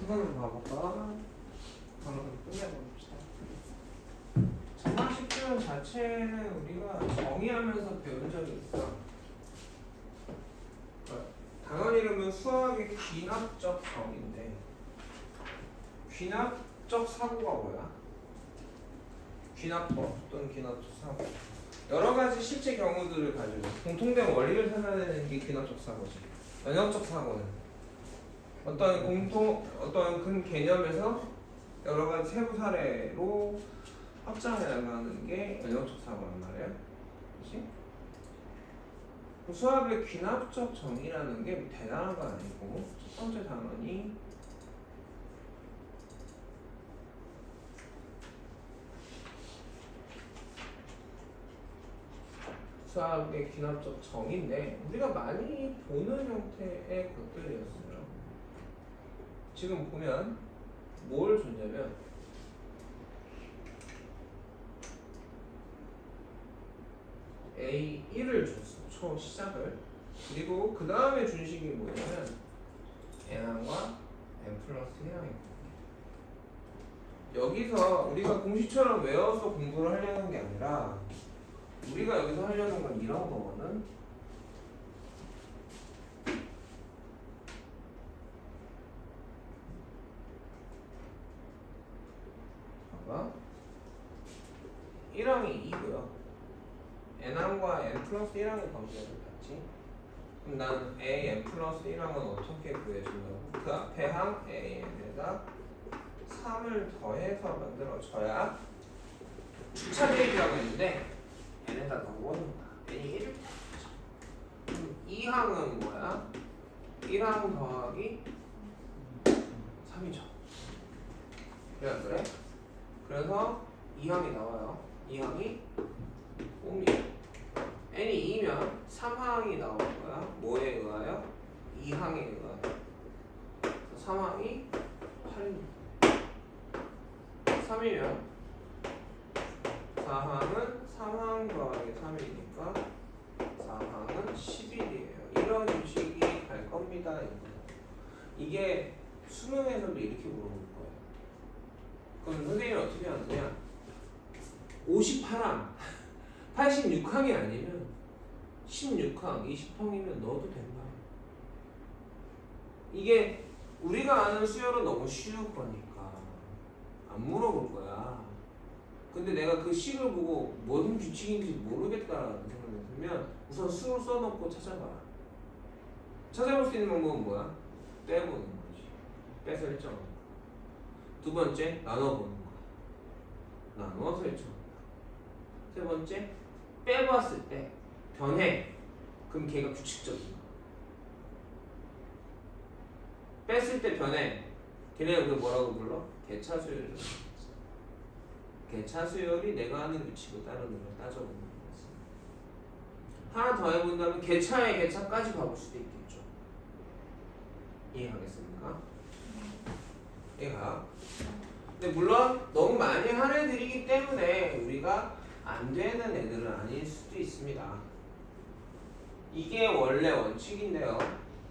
이거는 봐볼까? 방금 끝내봅시다. 정학식분 자체는 우리가 정의하면서 배운 적이 있어. 단원 이름은 수학의 귀납적 정의인데, 귀납적 사고가 뭐야? 귀납법 또는 귀납적 사고. 여러 가지 실제 경우들을 가지고 공통된 원리를 찾아내는 게 귀납적 사고지. 연역적 사고는 어떤 근 개념에서 여러 가지 세부 사례로 확장해 나가는 게 연역적 사고란 말이야. 그렇지? 수학의 귀납적 정의라는 게 대단한 건 아니고, 첫 번째 단원이 수학의 귀납적 정의인데 우리가 많이 보는 형태의 것들이었어요. 지금 보면 뭘 줬냐면 A1을 줬어. 초 시작을. 그리고 그 다음에 준 식이 뭐냐면 N항과 N 플러스 1항이거든요. 여기서 우리가 공식처럼 외워서 공부를 하려는 게 아니라 우리가 여기서 하려는 건 이런 거거든. 봐봐. 1항이 2고요. N항과 N 플러스 1항의 관계를 봤지. 그럼 나는 A, N 플러스 1항은 어떻게 구해준다고? 그 앞에 항 A, N에다 3을 더해서 만들어줘야 주차 대입이라고 했는데 N에다 넣어보는 거야. N이 1을 그럼 2항은 뭐야? 1항 더하기 3이죠. 그래 안 그래? 그래서 2항이 나와요. 2항이 5입니다. N이 2면 3항이 나올 거야. 뭐에 의하여? 2항에 의하여. 3항이 8입니다. 3이면 4항은 3항 더하기 3이니까 4항은 11이에요. 이런 유식이 갈 겁니다. 이게 수능에서도 이렇게 물어볼 거예요. 그럼 선생님이 어떻게 하느냐? 58항, 86항이 아니면 16항, 20항이면 넣어도 된다. 이게 우리가 아는 수열은 너무 쉬울 거니까 안 물어볼 거야. 근데 내가 그 식을 보고 무슨 규칙인지 모르겠다라는 생각이 들면 우선 수로 써놓고 찾아봐. 찾아볼 수 있는 방법은 뭐야? 빼보는 거지. 빼서 일정하는 거. 두 번째, 나눠보는 거. 나누어서 일정한다. 세 번째, 빼봤을 때 변해. 그럼 걔가 규칙적인 거. 뺐을 때 변해. 걔네가 그걸 뭐라고 불러? 개차수열이라고. 개차수열이 내가 하는 규칙을 따르는 걸 따져보는 거지. 하나 더 해본다면 개차의 개차까지 가볼 수도 있겠죠. 이해하겠습니까? 이해가. 근데 물론 너무 많이 한 애들이기 때문에 우리가 안 되는 애들은 아닐 수도 있습니다. 이게 원래 원칙인데요.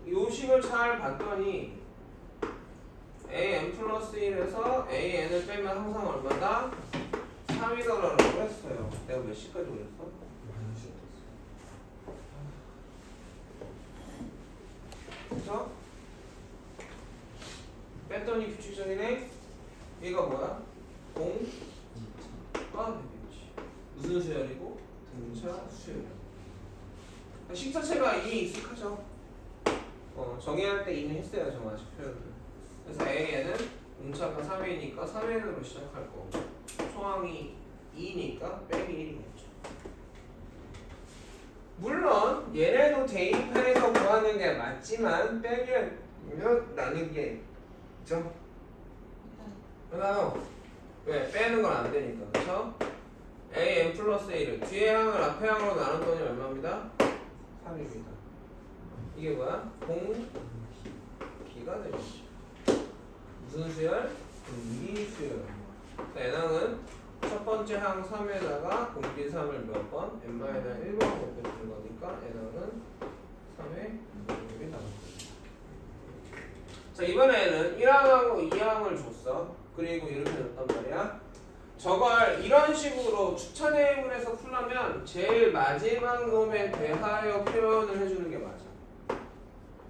이 식을 잘 봤더니 AN 플러스 1에서 AN을 빼면 항상 얼마다? 3이더라라고 했어요. 내가 몇 시까지 그랬어? 그래서 뺐더니 규칙적이네. 얘가 뭐야? 공가 되겠지. 무슨 수열이고? 등차 수열. 식자체가 이미 익숙하죠. 정의할 때 이미 했어요. 정화식 표현을. 그래서 AN은 공차가 3이니까 3N으로 시작할 거고 초항이 2니까 빼기 1이겠죠. 물론 얘네도 대입해서 구하는 게 맞지만 빼면 나누기 있죠? 나눠. 왜? 빼는 건 안 되니까. 그쵸? AN 플러스 1을 뒤에 항을 앞에 항으로 나눴더니 얼마입니다? 3입니다. 이게 뭐야? 공기가 되겠죠. 무슨 수열? 공기수열. N항은 첫 번째 항 3에다가 공기 3을 몇 번? n-1번 곱해주는 거니까 N항은 3의 6이 나옵니다. 자 이번에는 1항하고 2항을 줬어. 그리고 이렇게 줬단 말이야. 저걸 이런 식으로 추차 대입을 풀려면 제일 마지막 놈에 대하여 표현을 해주는 게 맞아.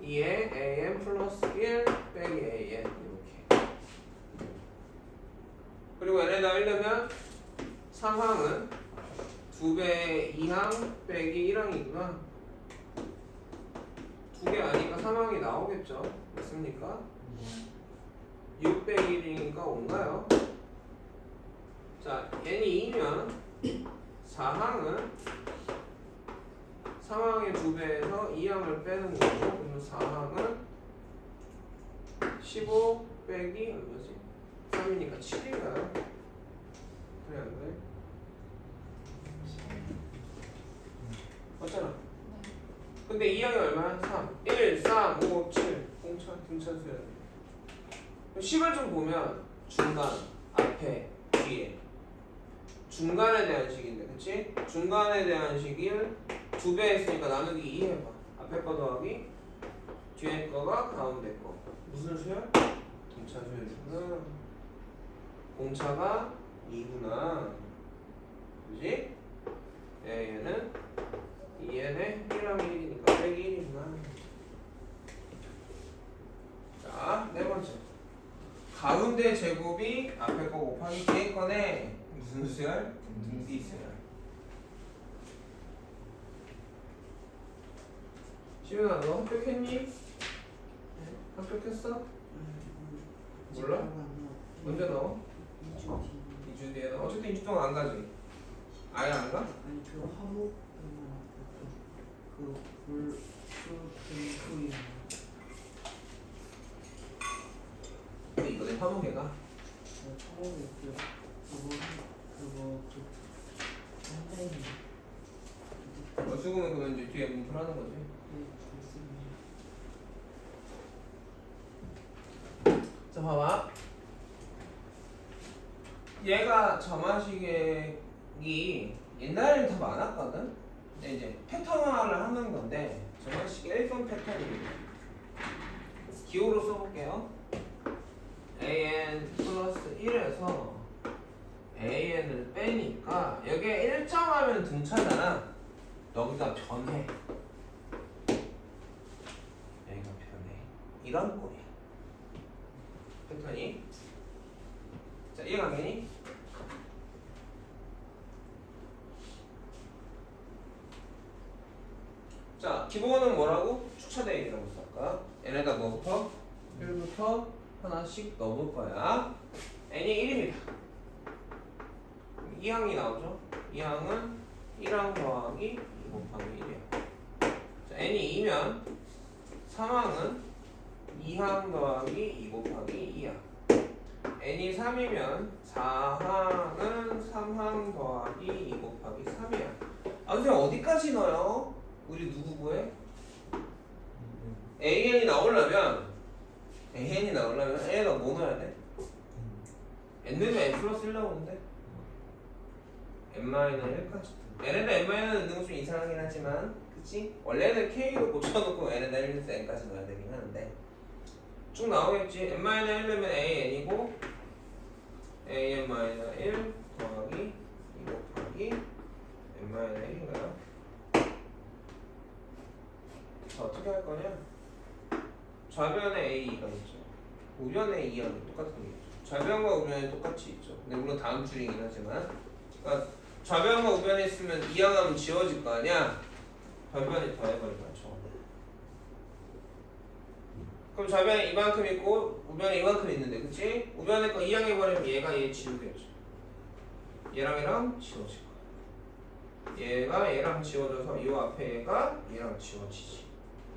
2에 an 플러스 1 빼기 an 이렇게. 그리고 n에다 1넣으면 상항은 2배 2항 빼기 1항이구나. 2개 아니까 3항이 나오겠죠. 맞습니까? 6 빼기 1이니까 5인가요? 자, n이 2면 4항은 3항의 2배에서 2항을 빼는 거고, 그러면 4항은 15 빼기 얼마지? 3이니까 7인가요? 그래 안 그래? 맞잖아. 근데 2항이 얼마야? 3. 1, 3, 5, 7. 등차수야. 10을 좀 보면 중간, 앞에, 뒤에. 중간에 대한 식인데, 그치? 중간에 대한 식을 2배 했으니까 나누기 2 해봐. 앞에 거 더하기 뒤에 거가 가운데 거. 무슨 수열? 등차 수열이구나. 공차가 2구나. 그치? 얘는 2n에 1하면 1이니까 빼기 1이구나. 자, 네 번째. 가운데 제곱이 앞에 거 곱하기 뒤에 거네. 무슨 수열? 등비 수열. 시윤아, 너 합격했니? 합격했어? 몰라? 언제 넣어? 2주 뒤에 넣어. 어쨌든 2주 동안 안 가지. 아예 안 가? 아니 그 화목 그불수금토일 근데 이거 내 화목애가 화목이 그거 한다임이 수금은 그러면 이제 뒤에 문풀하는 거지. 네 그렇습니다. 자 봐봐. 얘가 점화식이 옛날에는 더 많았거든. 근데 이제 패턴화를 하는 건데 점화식이 1번 패턴입니다. 기호로 써볼게요. an 플러스 1에서 an을 빼니까 여기에 1점 하면 등차잖아. 여기가 변해. 여기가 변해. 이런 꼴이야. 패턴이. 자, 이해가겠니? 자, 기본은 뭐라고? 추차대입이라고 쓸까? n에다 뭐부터? 1부터 하나씩 넣어볼 거야. n이 1입니다. 2항이 나오죠? 2항은 1항 더하기 2 곱하기 1이야. 자, n이 2면 3항은 2항 더하기 2 곱하기 2야. n이 3이면 4항은 3항 더하기 2 곱하기 3이야. 아, 선생님 어디까지 넣어요? 우리 누구 구해? an이 나오려면 n에다 뭐 넣어야 돼? n 넣으면 n 플러스 1 나오는데 n-1까지. n에다 n-1을 넣는 건 좀 이상하긴 하지만 그치? 원래는 k로 고쳐놓고 n에다 1 넣어서 n까지 넣어야 되긴 하는데 쭉 나오겠지. n-1 넣으면 an이고 an-1 더하기 2 곱하기 n-1인가요? 자, 어떻게 할 거냐? 좌변에 a가 있죠. 우변에 2하고 똑같은 게 있죠. 좌변과 우변이 똑같이 있죠. 근데 물론 다음 줄이긴 하지만 그러니까 좌변과 우변에 있으면 2항하면 지워질 거 아니야? 변변이 더해버릴 거야. 그럼 좌변에 이만큼 있고 우변에 이만큼 있는데 그치? 우변에 거 2항 해버리면 얘가 얘 지우겠죠. 얘랑 얘랑 지워질 거야. 얘가 얘랑 지워져서 이 앞에 얘가 얘랑 지워지지.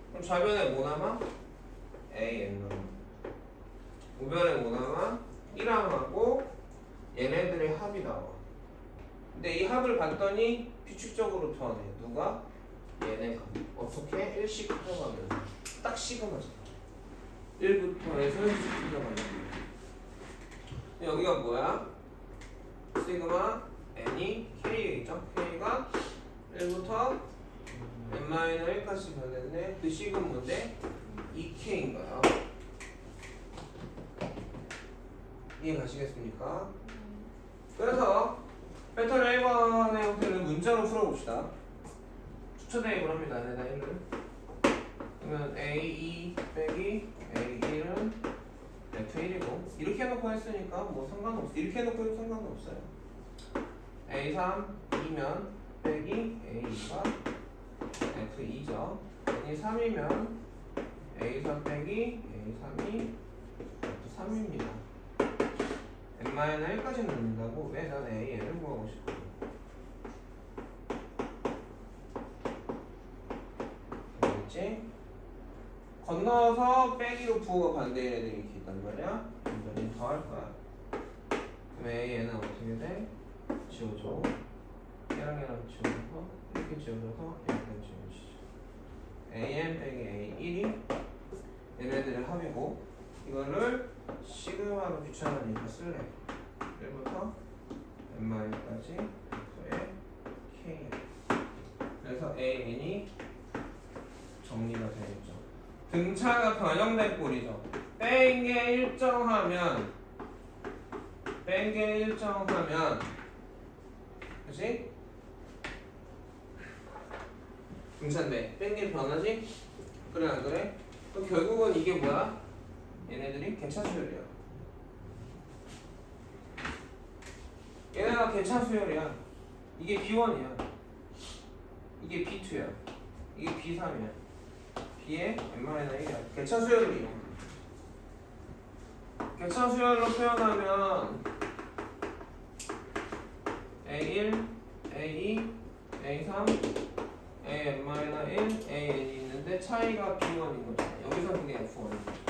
그럼 좌변에 뭐 남아? an 남아. 우변에 뭐 남아? 1항하고 얘네들의 합이 나와. 근데 이 합을 봤더니 규칙적으로 변해. 누가? 얘네가. 어떻게? 1씩 가져가면서 딱 시그마잖아. 1부터 해서 1씩 가져가면 여기가 뭐야? 시그마 n이 k이죠. k가 1부터 n-1까지 변했네. 그 식은 뭔데? 2k인가요? 이해 가시겠습니까? 그래서 패턴 1번의 형태를 문자로 풀어봅시다. 추천 대입을 합니다. 얘네다 1을. 그러면 A2 빼기 A1은 F1이고 이렇게 해놓고 했으니까 뭐 상관없어. 이렇게 해놓고 해도 상관없어요. A3 2면 빼기 A2가 F2죠. N이 3이면 A3 빼기 A3이 F3입니다. n-1까지 넣는다고? 왜? 난 AN을 구하고 싶어. 알겠지? 건너서 빼기로 부호가 반대인 애들이 이렇게 있단 말이야. 완전히 더 할 거야. 그럼 AN은 어떻게 돼? 지워줘. 얘랑 지워줘서 이렇게 지워줘서 이렇게 지워주시죠. AN 빼기 A1이 얘네들의 합이고 이거를 시그마로 귀찮으니까 쓸래. 1부터 n-까지 F의 K. 그래서 AN이 정리가 되겠죠. 등차가 변형된 꼴이죠. 뺀 게 일정하면 그치? 등차인데 뺀 게 변하지? 그래 안 그래? 그럼 결국은 이게 뭐야? 얘네들이 개차 수열이야. 얘네가 개차 수열이야. 이게 B1이야. 이게 B2야. 이게 B3이야. B의 n-1이야. 개차 수열을 이용해. 개차 수열로 표현하면 A1, A2, A3, AN-1, AN이 있는데 차이가 B1인 거죠. 여기서 그게 F1인 거죠.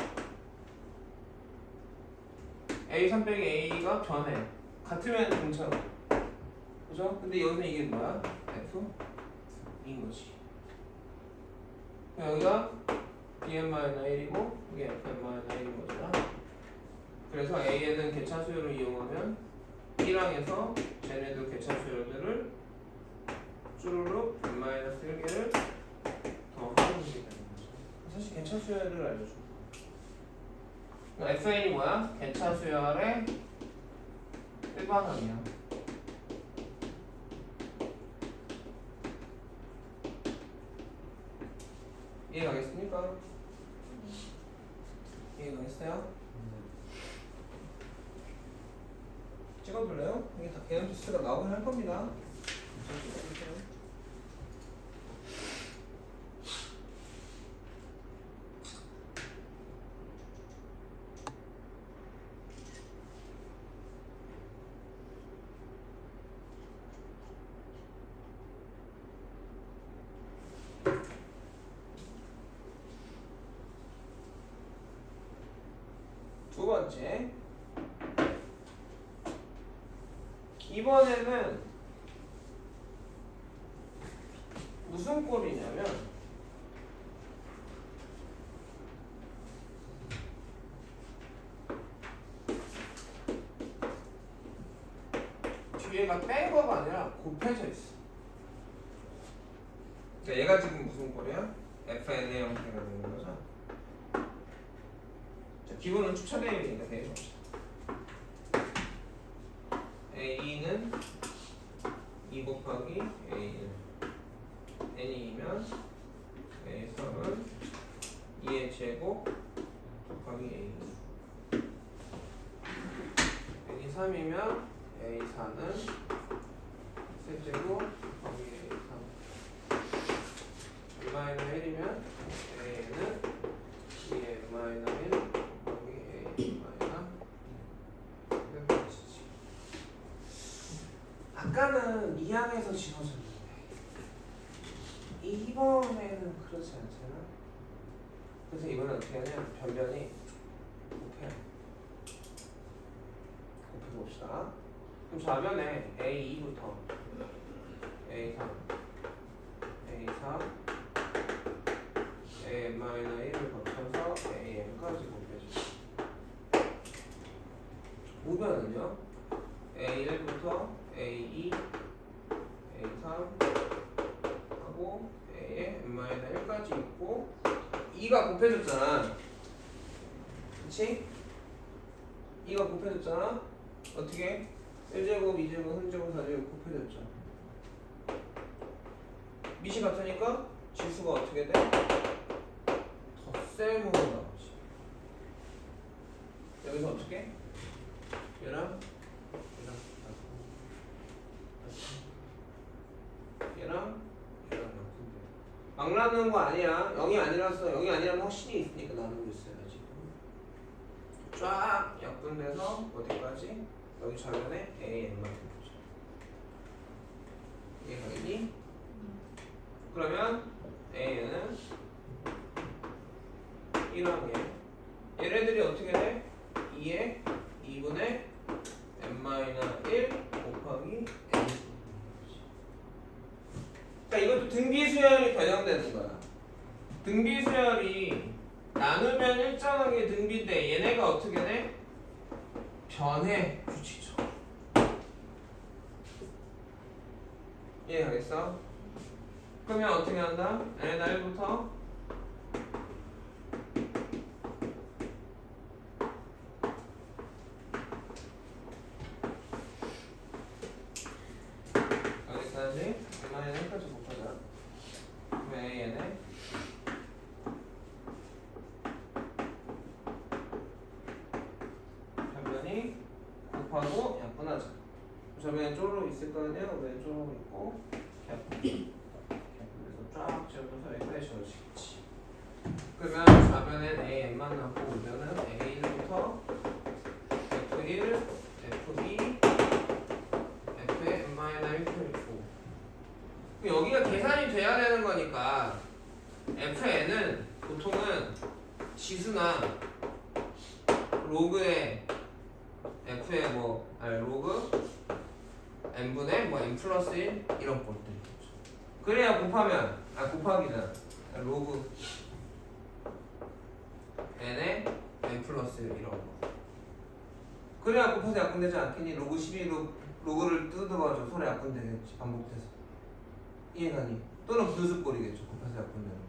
A3 빼기 A가 변해. 같으면 등차로. 그죠? 근데 여기는 이게 뭐야? F인 거지. 여기가 BN-1이고 이게 FN-1인 거잖아. 그래서 AN은 개차 수열을 이용하면 1항에서 쟤네들 개차 수열들을 쭈루룩 n-1개를 더 하는 게 되는 거죠. 사실 개차 수열을 알려줘. FN이 뭐야? 개차 수열의 일반항이야. 이해가겠습니까? 이해가겠어요? 찍어둘래요? 이게 다 개념 테스트가 나오긴 할 겁니다. 두 번째, 이번에는 무슨 꼴이냐면 뒤에가 뺀 거가 아니라 곱해져 있어. 그러니까 얘가 지금 무슨 꼴이야? FN의 형태가 되는 거죠. 자, 기본은 추천대입이니까 대입합시다. A는 2 곱하기 A1 N이면 A3은 2의 제곱 곱하기 A2 N이 3이면 A4는 세제곱 곱하기 A3 n-1이면 A는 2의 n-1 곱하기 A 아까는 2항에서 지워졌는데 이번에는 그렇지 않잖아. 그래서 이번엔 어떻게 하냐? 변변이 곱해봅시다. 그럼 좌변에 A2부터 A3, A4, AN-1을 거쳐서 AN까지 곱해줘. 우변은요? A1부터 A2, A3 하고 A에 n-1까지 있고 2가 곱해졌잖아. 그치? 2가 곱해졌잖아. 어떻게? 1제곱, 2제곱, 3제곱, 4제곱 곱해졌죠. 밑이 같으니까 지수가 어떻게 돼? 덧셈으로 나오지. 여기서 어떻게? 얘랑 얘랑 막 나누는 거 아니야. 0이 아니라서 0이 아니라는 확신이 있으니까 나누고 있어요 지금. 쫙 약분돼서 어디까지? 여기 좌변에 AN만 되죠. 이해가겠니? 그러면 AN은 1항에 얘네들이 어떻게 돼? 2에 2분의 n-1 곱하기 n. 그러니까 이것도 등비수열이 변형되는 거야. 등비수열이 나누면 일정하게 등비인데 얘네가 어떻게 돼? 변해 규칙적으로. 이해가겠어? 그러면 어떻게 한다? 얘네가 1부터 여기까지 n-1까지 곱하자. 그럼 AN에 좌변이 곱하고 약분하자. 좌변에 쪼로 있을 거 아니야? 왼쪽으로 있고 약분. 그래서 쫙 지어줘서 여기까지 지워지겠지. 그러면 좌변엔 AN만 남고 우변은 A1부터 F1, F2, Fn -1표 있고. 여기가 계산이 돼야 되는 거니까 Fn은 보통은 지수나 로그의 F의 로그 n분의 n 플러스 1 이런 것들이 있죠. 그래야 곱하면 곱하기잖아. 로그 n에 n 플러스 1 이런 거. 그래야 곱해서 약분되지 않겠니? 로그 12로 로그를 뜯어가지고 손에 약분되겠지. 반복돼서. 이해가니? 또는 분수꼴이겠죠. 곱해서 약분되는 거.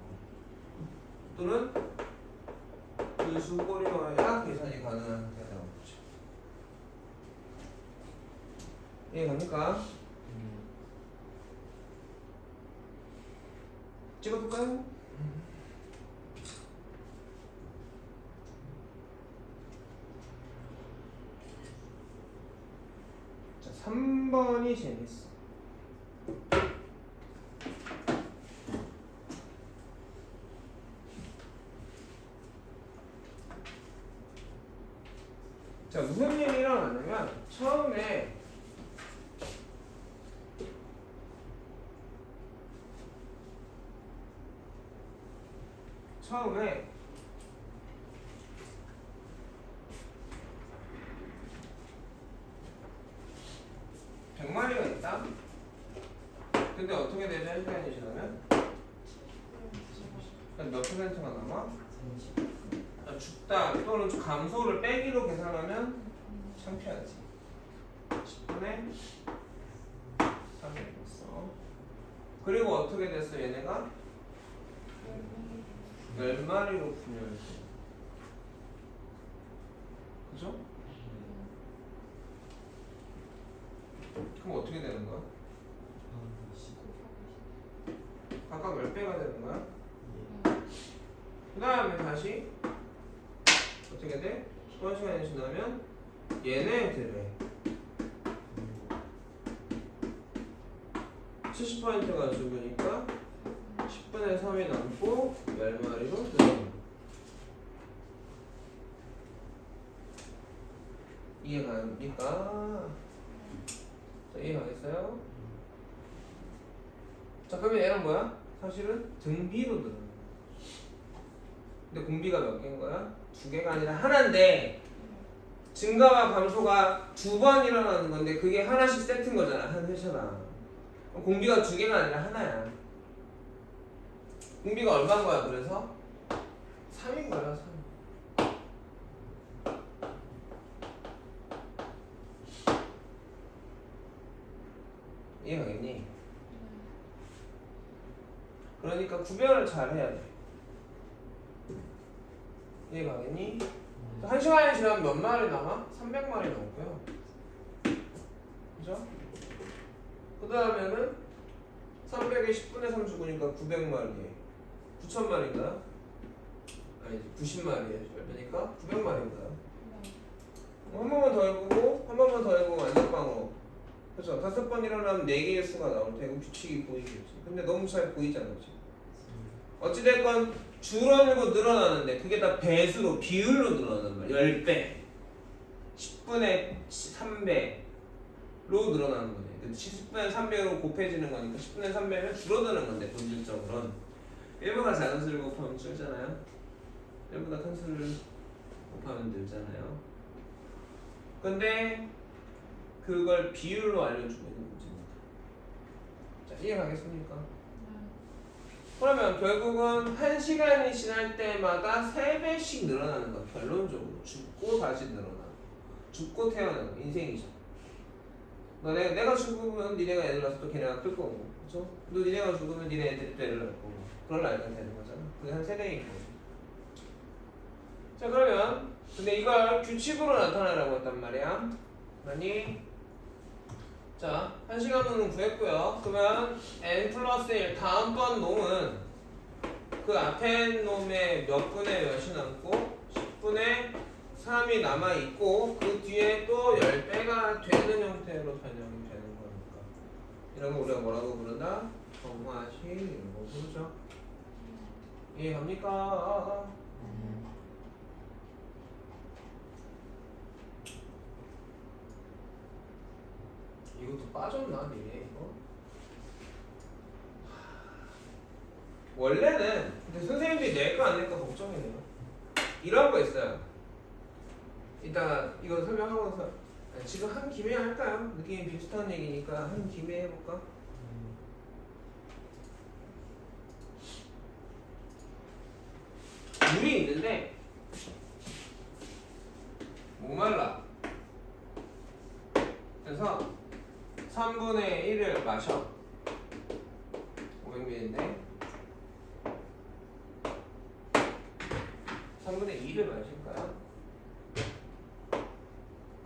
또는 분수꼴이어야 계산이 가능한 데가 나오겠죠. 이해갑니까? 찍어볼까요? 자, 3번이 재밌어. 자, 무슨 일이 일어나냐면 처음에 처음에 100마리가 있다. 근데 어떻게 되죠? 1시간이 지나면? 몇 퍼센트가 남아? 죽다 또는 감소를 빼기로 계산하면 창피하지. 10분의 3이 됐어. 그리고 어떻게 됐어 얘네가? 10마리로 분열돼. 그죠? 그럼 어떻게 되는 거야? 각각 10배가 되는 거야? 그 다음에 다시 어떻게 돼? 또한 시간이 지나면 얘네들의 70%가 죽으니까 10분의 3이 남고 10마리로 들어갑니다. 이해갑니까? 자, 이해가겠어요? 자, 그러면 얘는 뭐야? 사실은 등비로 늘어나. 근데 공비가 몇 개인 거야? 2개가 아니라 하나인데 증가와 감소가 2번 일어나는 건데 그게 하나씩 세트인 거잖아. 한 회차당. 공비가 2개가 아니라 하나야. 공비가 얼마인 거야? 그래서 3인 거야. 3. 이해가겠니? 그러니까 구별을 잘 해야 돼. 이해가겠니? 한 시간이 지나면 몇 마리 남아? 300마리 남고요. 그죠? 그 다음에는 300에 10분의 3 죽으니까 900마리에 9,000마리인가요? 아니지 90마리에 그러니까 900마리인가요? 한 번만 더 해보고 한 번만 더 해보고 완전방어. 그죠? 5번 일어나면 4개의 수가 나올 테고 규칙이 보이겠지. 근데 너무 잘 보이지 않았지? 어찌됐건 줄어들고 늘어나는데 그게 다 배수로 비율로 늘어나는 거야. 10배 10분의 3배로 늘어나는 거지. 10분의 3배로 곱해지는 거니까 10분의 3배면 줄어드는 건데 본질적으로는 1보다 작은 수를 곱하면 줄잖아요. 1보다 큰 수를 곱하면 늘잖아요. 근데 그걸 비율로 알려주고 있는 문제입니다. 자, 이해가겠습니까? 그러면 결국은 1시간이 지날 때마다 3배씩 늘어나는 거. 결론적으로 죽고 다시 늘어나고 죽고 태어나고 인생이죠. 내가 죽으면 니네가 애들 낳아서 또 걔네가 클 거고, 그렇죠? 또 니네가 죽으면 니네 애들이 또 애를 낳을 거고, 그럴 날가 되는 거잖아. 그게 한 세대인 거지. 자, 그러면 근데 이걸 규칙으로 나타내라고 했단 말이야. 아니, 자, 1시간 놈은 구했고요. 그러면 n 플러스 1 다음번 놈은 그 앞에 놈의 몇 분의 몇이 남고 10분의 3이 남아있고 그 뒤에 또 10배가 되는 형태로 변형이 되는 거니까 이런 거 우리가 뭐라고 부른다? 정화식 이런 거 부르죠. 이해갑니까? 이것도 빠졌나 니네 이거? 원래는 근데 선생님들이 낼까 안 낼까 걱정이네요. 이런 거 있어요. 이따가 이거 설명하고서 지금 한 김에 할까요? 느낌이 비슷한 얘기니까 한 김에 해볼까? 물이 있는데 목말라. 그래서 3분의 1을 마셔. 500ml인데 3분의 2를 마실 거야.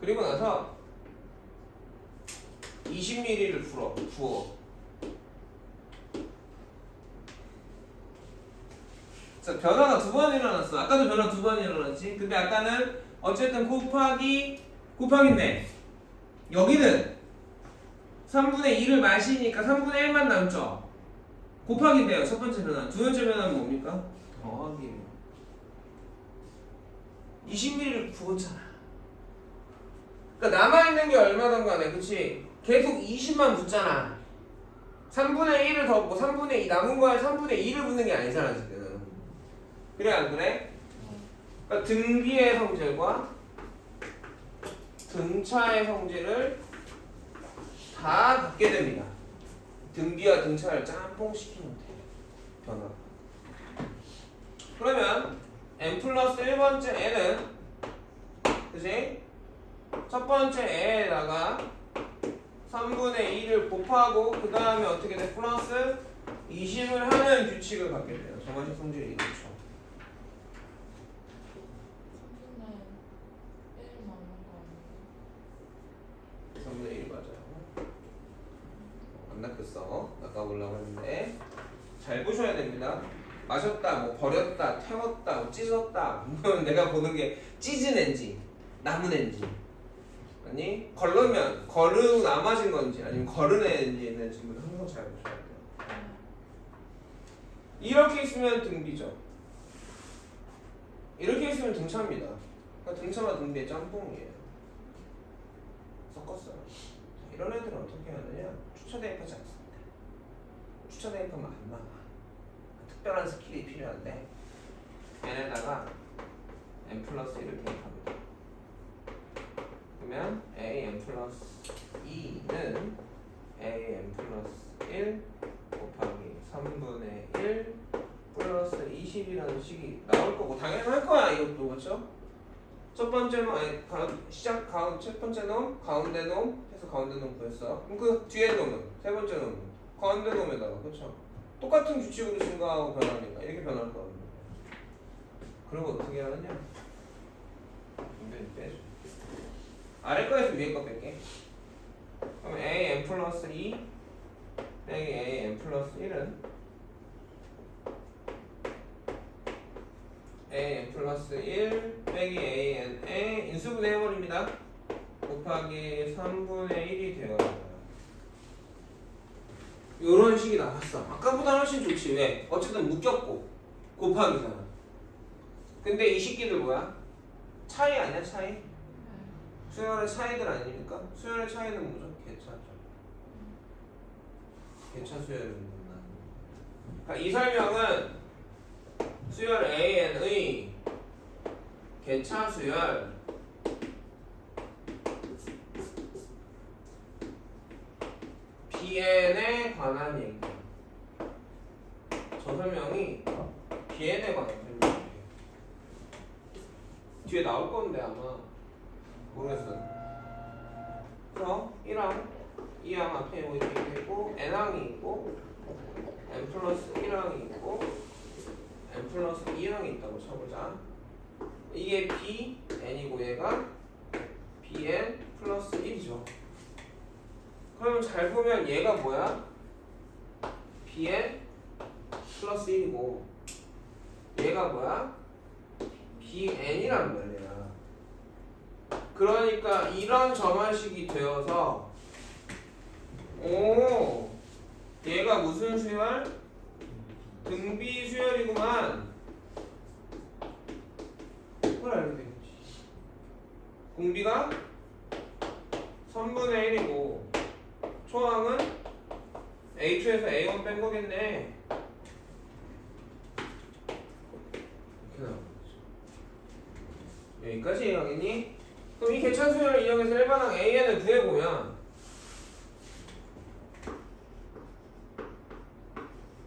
그리고 나서 20ml를 부어. 자, 변화가 2번 일어났어. 아까도 변화 2번 일어났지. 근데 아까는 어쨌든 곱하기인데 여기는 3분의 2를 마시니까 3분의 1만 남죠. 곱하기인데요. 첫 번째 변화. 두 번째 변화는 뭡니까? 더하기예요. 20ml를 부었잖아. 그러니까 남아있는 게 얼마든 간에 그치? 계속 20만 붓잖아. 3분의 1을 더 붓고 3분의 2 남은 거에 3분의 2를 붓는 게 아니잖아 지금. 그래 안 그래? 그러니까 등비의 성질과 등차의 성질을 다 갖게 됩니다. 등비와 등차를 짬뽕시키면 돼. 변화. 그러면 n 플러스 1번째 n은 그치? 첫 번째 애에다가 3분의 2를 곱하고 그 다음에 어떻게 돼? 플러스 20을 하는 규칙을 갖게 돼요. 정화식 성질이 이렇죠. 3분의 1 맞아요. 안 낚였어. 낚아보려고 했는데 잘 보셔야 됩니다. 마셨다, 뭐 버렸다, 태웠다, 뭐 찢었다. 뭐 내가 보는 게 찢은 앤지, 남은 앤지. 아니 걸르면 거르고 남아진 건지 아니면 거른 앤지는 지금 항상 잘 보셔야 돼요. 이렇게 있으면 등비죠. 이렇게 있으면 등차입니다. 그러니까 등차와 등비의 짬뽕이에요. 섞었어요. 자, 이런 애들은 어떻게 하느냐? 추차 대입하지 않습니다. 추차 대입하면 안 나와. 특별한 스킬이 필요한데 n에다가 n 플러스 1을 대입합니다. 그러면 a n 플러스 2는 a n 플러스 1 곱하기 3분의 1 플러스 20이라는 식이 나올 거고 당연할 거야 이것도. 그렇죠? 첫 번째 놈 첫 번째 놈 가운데 놈 해서 가운데 놈 구했어. 그럼 그 뒤에 놈은 세 번째 놈은 가운데 놈에다가 그렇죠? 똑같은 규칙으로 증가하고 변하니까 이렇게 변할 거거든요. 그리고 어떻게 하느냐? 당연히 빼줘. 아래 거에서 위에 거 뺄게. 그럼 a n 플러스 2 빼기 a n 플러스 1은 a n 플러스 1 빼기 a n의 인수분해 해버립니다. 곱하기 3분의 1이 되어요. 요런 식이 나왔어. 아까보다 훨씬 좋지. 왜? 어쨌든 묶였고 곱하기잖아. 근데 이 식기들 뭐야? 차이 아니야 차이? 수열의 차이들 아닙니까? 수열의 차이는 뭐죠? 개차죠. 개차 수열을 묻는. 그러니까 이 설명은 수열 AN의 개차 수열 BN에 관한 얘기. 저 설명이 BN에 관한 설명이에요. 뒤에 나올 건데 아마 모르겠어요. 그래서 1항, 2항 앞에 뭐 이렇게 있고 n항이 있고 n 플러스 1항이 있고 n 플러스 2항이 있다고 쳐보자. 이게 bn이고 얘가 bn 플러스 1이죠. 그럼 잘 보면 얘가 뭐야? bn 플러스 1이고 얘가 뭐야? bn이란 말이야. 그러니까 이런 점화식이 되어서 오 얘가 무슨 수열? 등비 수열이구만. 그걸 알게 되겠지. 공비가 3분의 1이고 초항은 A2에서 A1 뺀 거겠네. 이렇게 나오는 거죠. 여기까지 이해하겠니? 그럼 이 개차 수열을 이용해서 일반항 AN을 구해보면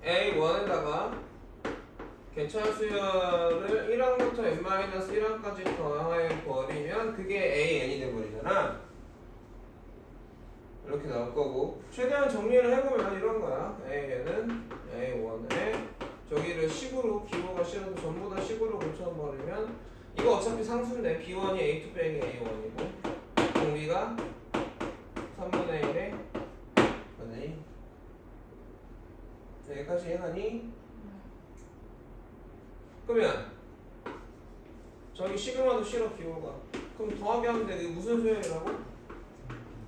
A1에다가 개차 수열을 1항부터 n-1항까지 더해 버리면 그게 AN이 돼버리잖아. 이렇게 나올 거고 최대한 정리를 해보면 이런 거야. AN은 A1에 저기를 식으로 기호가 싫어도 전부 다 식으로 고쳐버리면 이거 어차피 상수인데 B1이 A2 빼기 A1이고 공비가 3분의 1에 그러네. 여기까지 해가니? 그러면 저기 시그마도 싫어 기호가. 그럼 더하기 하면 돼. 이게 무슨 수열이라고?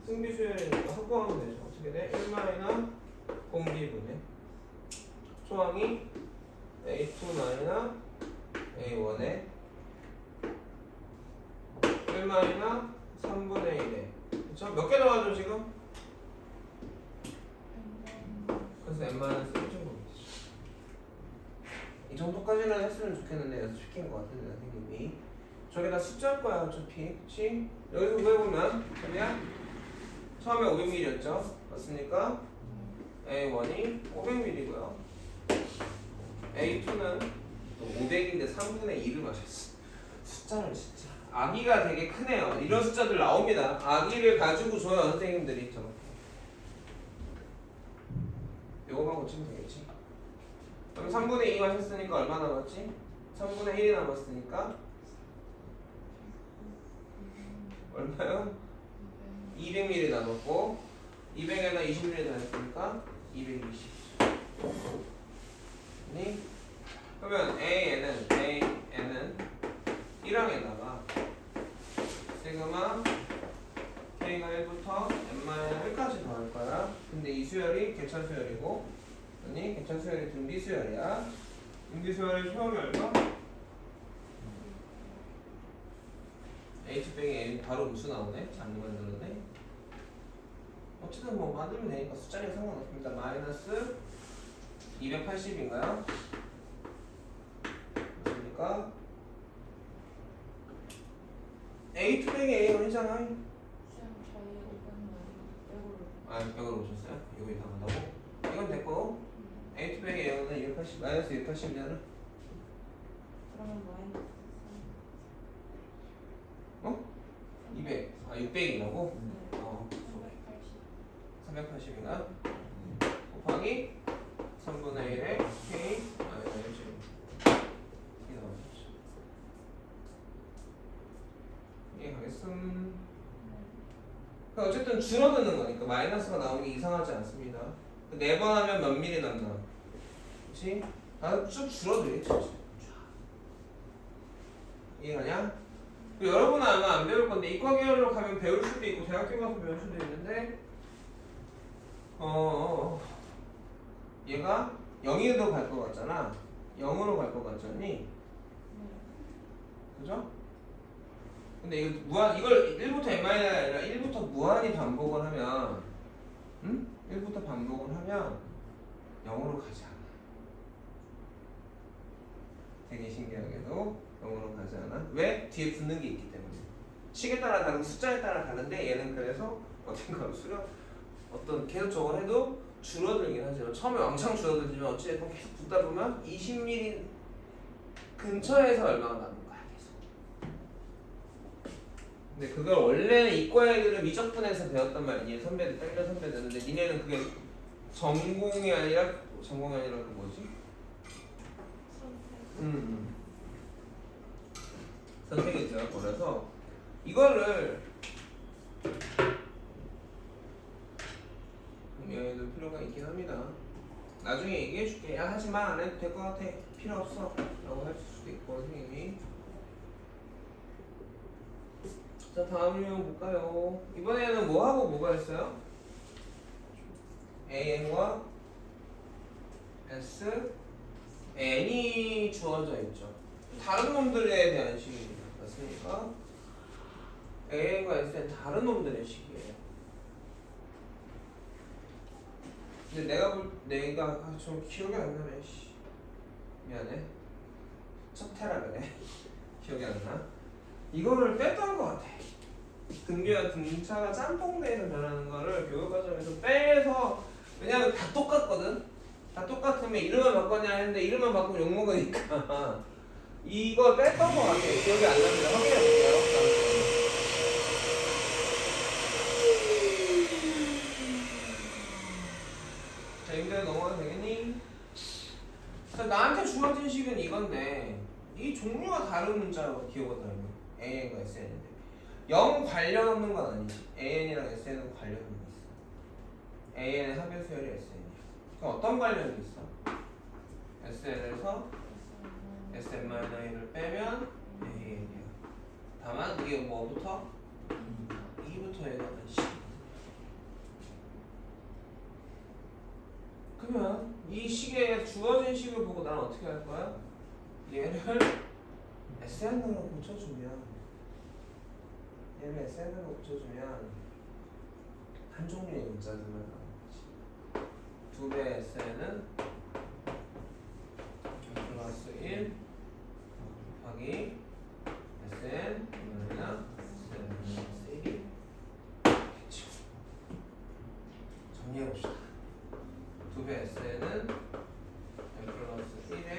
승비 수열이니까 확보하면 되죠. 어떻게 돼? 1마이너 공비분의 초항이 A2 마이너 A1에 1마이너 3분의 1에 그쵸? 몇 개 더하죠 지금? 그래서 n-1 정도겠지. 이 정도까지는 했으면 좋겠는데 여기서 시킨 것 같은데 선생님이 저기다 숫자일 거야 어차피. 그치? 여기서 구해보면 저기야 처음에 500ml였죠? 맞습니까? A1이 500ml고요. A2는 500인데 3분의 2를 마셨어. 숫자를 진짜 아기가 되게 크네요. 이런 숫자들 나옵니다. 아기를 가지고 줘요 선생님들이 저렇게. 요거만 고치면 되겠지. 그럼 3분의 2 마셨으니까 얼마 남았지? 3분의 1이 남았으니까 얼마요? 200ml 남았고 200에다 20ml 더했으니까 220. 그러면 AN은 1항에다가 시그마 K가 1부터 n-1까지 더할 거야. 근데 이 수열이 개차 수열이고 아니 개차 수열이 등비 수열이야. 등비 수열의 초항이 얼마? H 빼기 N 바로 음수 나오네. 잘못 만들었네. 어쨌든 뭐 만들면 되니까 숫자랑 상관없습니다. 마이너스 280인가요? 맞습니까? A2 빼기 A1이잖아. 아, 100으로 오셨어요? 이거 이상하다고? 이건 됐고 A2 빼기 A1은 280, 마이너스 280이잖아. 그러면 마이너스 200, 아 600이라고? 네. 380 380인가? 곱하기 3분의 1에 K 마이너스 1 이렇게 나오죠. 이해가겠음? 그러니까 어쨌든 줄어드는 거니까 마이너스가 나오는 게 이상하지 않습니다. 4번 하면 몇 미리 남나? 그치? 쭉 줄어들겠죠. 이해가냐? 여러분은 아마 안 배울 건데 이과 계열로 가면 배울 수도 있고 대학교 가서 배울 수도 있는데 얘가 0으로 갈 것 같잖아. 0으로 갈 것 같잖니? 그죠? 근데 이걸 1부터 n가 아니라 1부터 무한히 반복을 하면 1부터 반복을 하면 0으로 가지 않아. 되게 신기하게도 0으로 가지 않아. 왜? 뒤에 붙는 게 있기 때문에. 식에 따라 다르고 숫자에 따라 다른데 얘는 그래서 어떤 계속 저걸 해도 줄어들긴 하지만 처음에 왕창 줄어들지만 어찌됐든 계속 붙다 보면 20mm 근처에서 얼마가 남는 거야 계속. 근데 그걸 원래는 이과 애들은 미적분에서 배웠단 말이야. 선배들 딸려 선배들. 근데 니네는 그게 전공이 아니라 그 뭐지? 선택이죠. 그래서 이거를 얘도 필요가 있긴 합니다. 나중에 얘기해줄게. 야 하지마 안 해도 될 것 같아. 필요 없어 라고 할 수도 있고 선생님이. 자 다음 유형 볼까요? 이번에는 뭐하고 뭐가 있어요? AN과 S, N이 주어져 있죠. 다른 놈들에 대한 식이 맞습니까? AN과 S는 다른 놈들의 식이에요. 근데 내가 좀 기억이 안 나네. 미안해. 첫 테라 그래. 기억이 안 나. 이거를 뺐던 것 같아. 등비와 등차가 짬뽕대에서 변하는 거를 교육과정에서 빼서. 왜냐면 다 똑같거든. 다 똑같으면 이름만 바꿨냐 했는데 이름만 바꾸면 욕먹으니까 이거 뺐던 것 같아. 기억이 안 납니다. 확인해 볼게요. 자, 임대 넘어가도 되겠니? 자, 나한테 주어진 식은 이건데 이 종류가 다른 문자로 기억하더라고요. AN과 SN인데 0 관련 없는 건 아니지. AN이랑 SN은 관련 없는 게 있어. AN의 합의수열이 SN이야. 그럼 어떤 관련이 있어? SN에서 SN-1을 빼면 AN이야. 다만 그게 뭐부터? 2부터 해가는 식. 그러면 이 식에 주어진 식을 보고 나는 어떻게 할 거야? 얘를 SN으로 고쳐주면 한 종류의 문자들만 나오는 거지. 2배 SN은 플러스 1 곱하기 SN 이거나 SN 마이너스 1이 겠죠. 정리해봅시다. 2배 SN은 n 플러스 1에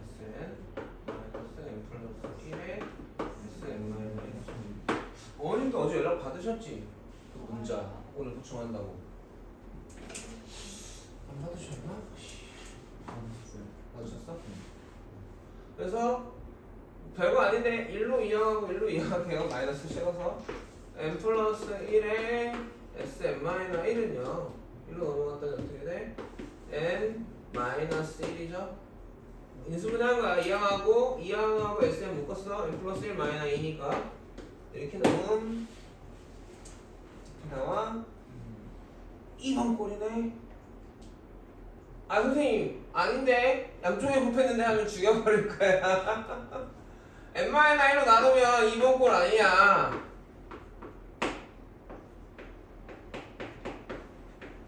SN 마이너스 n 플러스 1에 SN 마이너스 1. 어머님도 어제 연락 받으셨지? 그 문자 오늘 보충한다고. 안 받으셨나? 받으셨어? 그래서 별거 아닌데 1로 이항하고 1로 이항할게요. 마이너스 씌워서 n 플러스 1에 SN 마이너스 1은요 1로 넘어갔더니 어떻게 돼? n 마이너스 1이죠? 인수분해한 거야. 이항하고 SN 묶었어. n 플러스 1 마이너스 2니까 이렇게 넣으면 이렇게 나와. 2번 꼴이네. 아 선생님 아닌데 양쪽에 곱했는데 하면 죽여버릴 거야. n-1로 나누면 2번 꼴 아니야.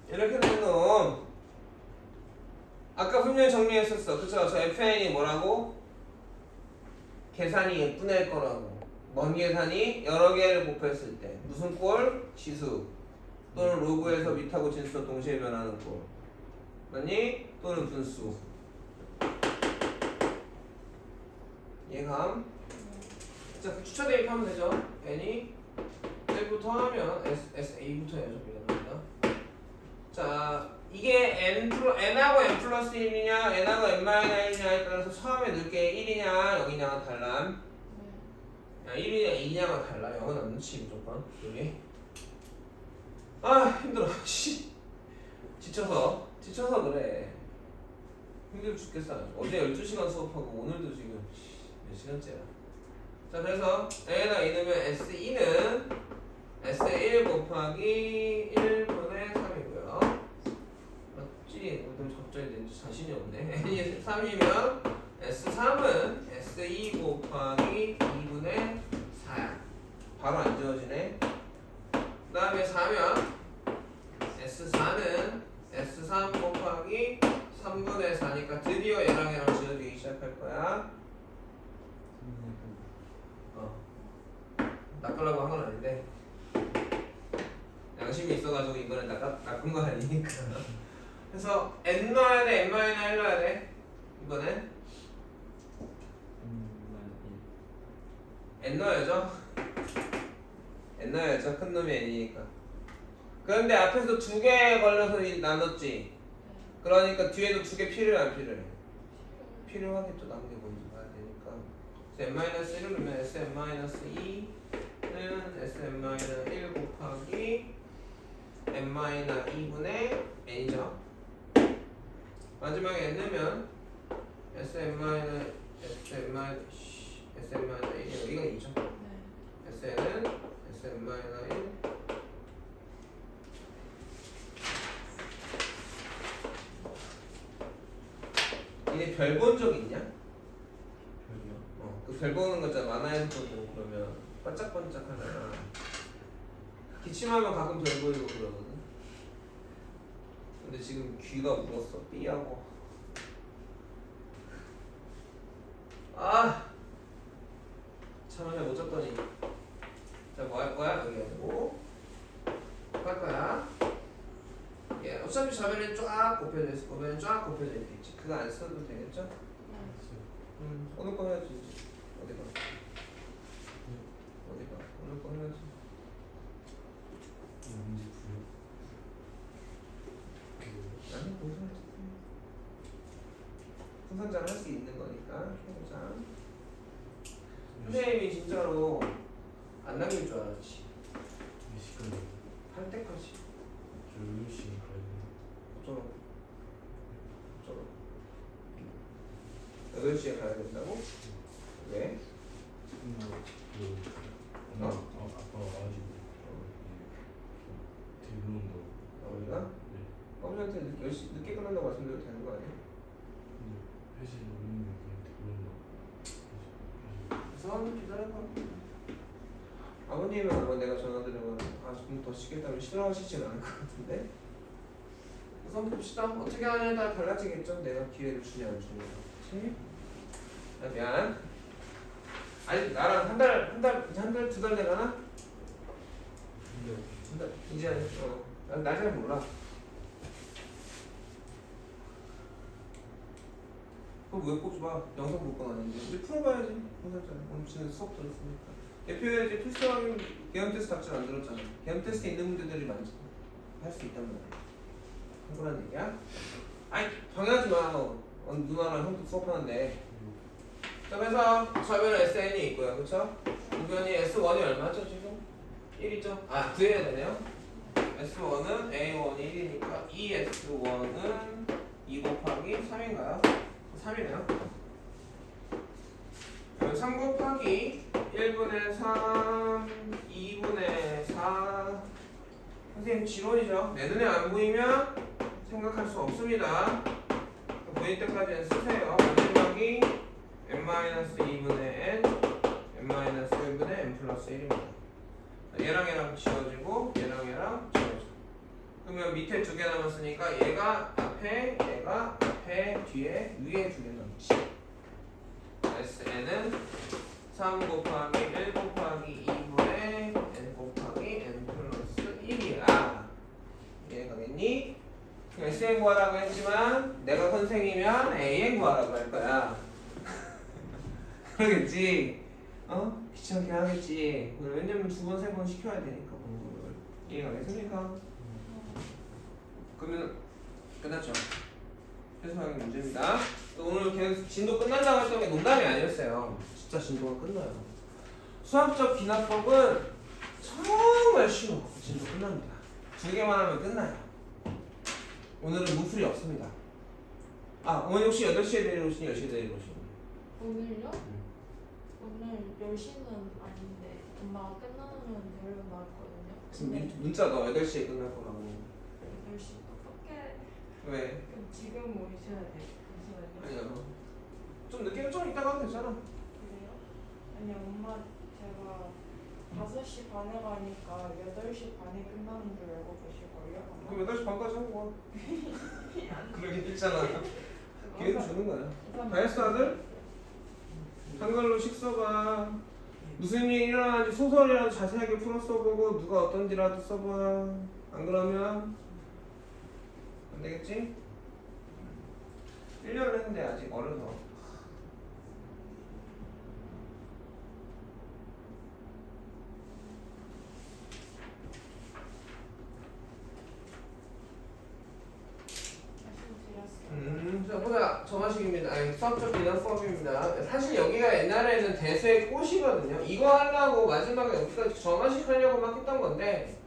이렇게 된 놈 아까 분명히 정리했었어. 그쵸? 저 fn이 뭐라고? 계산이 예쁜애 거라고. 뭔 계산이? 여러 개를 곱했을 때 무슨 꼴? 지수 또는 로그에서 밑하고 진수가 동시에 변하는 꼴 맞니? 또는 분수. 이해감? 자, 추차 대입하면 되죠. n이 1부터 하면 A부터 해야죠. 미안합니다. 자, 이게 n하고 n 플러스 1이냐 n하고 n 마이너스 1이냐에 따라서 처음에 넣을 게 1이냐 0이냐가 달라. 1이냐 2냐가 달라. 0은 안 넣지 무조건 여기. 아 힘들어. 씨. 지쳐서 그래. 힘들어 죽겠어. 어제 12시간 수업하고 오늘도 지금 몇 시간째야. 자 그래서 A에다 2 넣으면 S2는 S1 곱하기 1분의 3이고요. 맞지? 오늘 갑자기 내 자신이 없네. N이 3이면 S3은 S2 곱하기 2분의 4야. 바로 안 지워지네. 그 다음에 4면 S4는 S3 곱하기 3분의 4니까 드디어 얘랑 지워지기 시작할 거야. 낚으려고 한 건 아닌데 양심이 있어가지고 이거는 낚은 거 아니니까. 그래서 n 넣어야 돼, n-1 넣어야 돼. 이번엔 n 넣어야죠. n 넣어야죠. 큰 놈이 n이니까. 그런데 앞에서 2개 걸려서 나눴지. 그러니까 뒤에도 2개 필요해 안 필요해? 필요하게 또 남은 게 뭔지 봐야 되니까. n-1을 넣으면 sn-2는 sn-1 곱하기 n-2분의 n이죠. 마지막에 n 넣으면 sn-1 여기가 2죠. sn은 sn-1 이게 별 본 적 있냐? 그 별 보는 거 있잖아. 만화에서 보고 그러면 반짝반짝 하잖아. 기침하면 가끔 별 보이고 그러거든. 근데 지금 귀가 울었어. 삐하고. 아! 잠을 잘 못 잤더니. 자, 뭐 할 거야? 여기 가지고. 뭐 할 거야? 예, 어차피 좌변에 쫙 곱혀져 있을 거면 쫙 곱혀져 있겠지. 그거 안 써도 되겠죠? 오늘 거 해야지. 어디가? 오늘 거 해야지. 아니, 분산자를 할 수 있는 거니까 해보자. 선생님이 진짜로 안 남길 줄 알았지. 할 때까지. 어쩌라고? 8시에 가야 된다고? 왜? 아빠가 와가지고 들어온다고. 우리가? 아버지한테 늦게 끝난다고 말씀드려도 되는 거 아니야? 회식 오는 그냥 들어온다고. 그래서 기다려봐. 아버님은 아마 내가 전화드리면 좀 더 쉬겠다면 싫어하시진 않을 것 같은데. 그래서 한번 봅시다. 어떻게 하냐에 따라 달라지겠죠. 내가 기회를 주냐 안 주냐. 그렇지? 미안. 아니 나랑 한 달 두 달 돼가나? 이제 나 잘 몰라. 그럼 왜 꼽아봐? 영상 볼 건 아닌데. 이제 풀어봐야지. 풀었잖아. 오늘 진짜 수업 들었으니까. 대표에 이제 필수적인 개형 테스트 답지를 안 들었잖아. 개형 테스트에 있는 문제들이 많지. 할 수 있단 말이야. 그런 얘기야? 아이 방해하지 마. 누나랑 형도 수업하는데. 자 그래서 좌변은 SN이 있고요. 그쵸? 우변이 S1이 얼마죠 지금? 1이죠? 아 구해야 되네요. S1은 A1이 1이니까 ES1은 2 곱하기 3인가요? 3이네요. 3 곱하기 1분의 3 2분의 4. 선생님 지론이죠. 내 눈에 안 보이면 생각할 수 없습니다. 보일 때까지는 쓰세요. 마지막이 n-2분의 n, n-1분의 n 플러스 1입니다. 얘랑 지워지고 얘랑 지워져. 그러면 밑에 2개 남았으니까 얘가 앞에 뒤에 위에 2개 남지. SN은 3 곱하기 1 곱하기 2분의 n 곱하기 n 플러스 1이야. 이해가겠니? SN 구하라고 했지만 내가 선생이면 AN 구하라고 할 거야. 그러겠지? 귀찮게 하겠지. 왜냐면 2번, 3번 시켜야 되니까 공부를. 이해가겠습니까? 그러면 끝났죠? 해석하기 문제입니다. 또 오늘 계속 진도 끝난다고 했던 게 농담이 아니었어요. 진짜 진도가 끝나요. 수학적 기납법은 정말 쉬워. 진짜 끝납니다. 2개만 하면 끝나요. 오늘은 무풀이 없습니다. 아, 어머니 혹시 8시에 내려오시니 10시에 내려오시니? 오늘요? 오늘 10시는 아닌데 엄마가 끝나면 데리러 나왔거든요. 지금 문자 너 8시에 끝날 거라고. 10시 어떻게? 왜? 그럼 지금 오셔야 돼. 잠시만요. 아니야. 좀 늦게 좀 이따가 하면 되잖아. 그래요? 아니 엄마 제가 5시 반에 가니까 8시 반에 끝나는 줄 알고 계실걸요? 아마? 그럼 8시 반까지 하고 와. 그러긴 했잖아. 기회를 주는 거야. 다 했어 아들? 한글로 식 써봐. 무슨 일이 일어나는지 소설이라도 자세하게 풀어 써보고 누가 어떤지라도 써봐. 안 그러면 안 되겠지? 1년을 했는데 아직 어려서. 자 보자. 정화식입니다. 아니 수학적 비난법입니다. 사실 여기가 옛날에는 대수의 꽃이거든요. 이거 하려고 마지막에 여기까지 정화식 하려고 막 했던 건데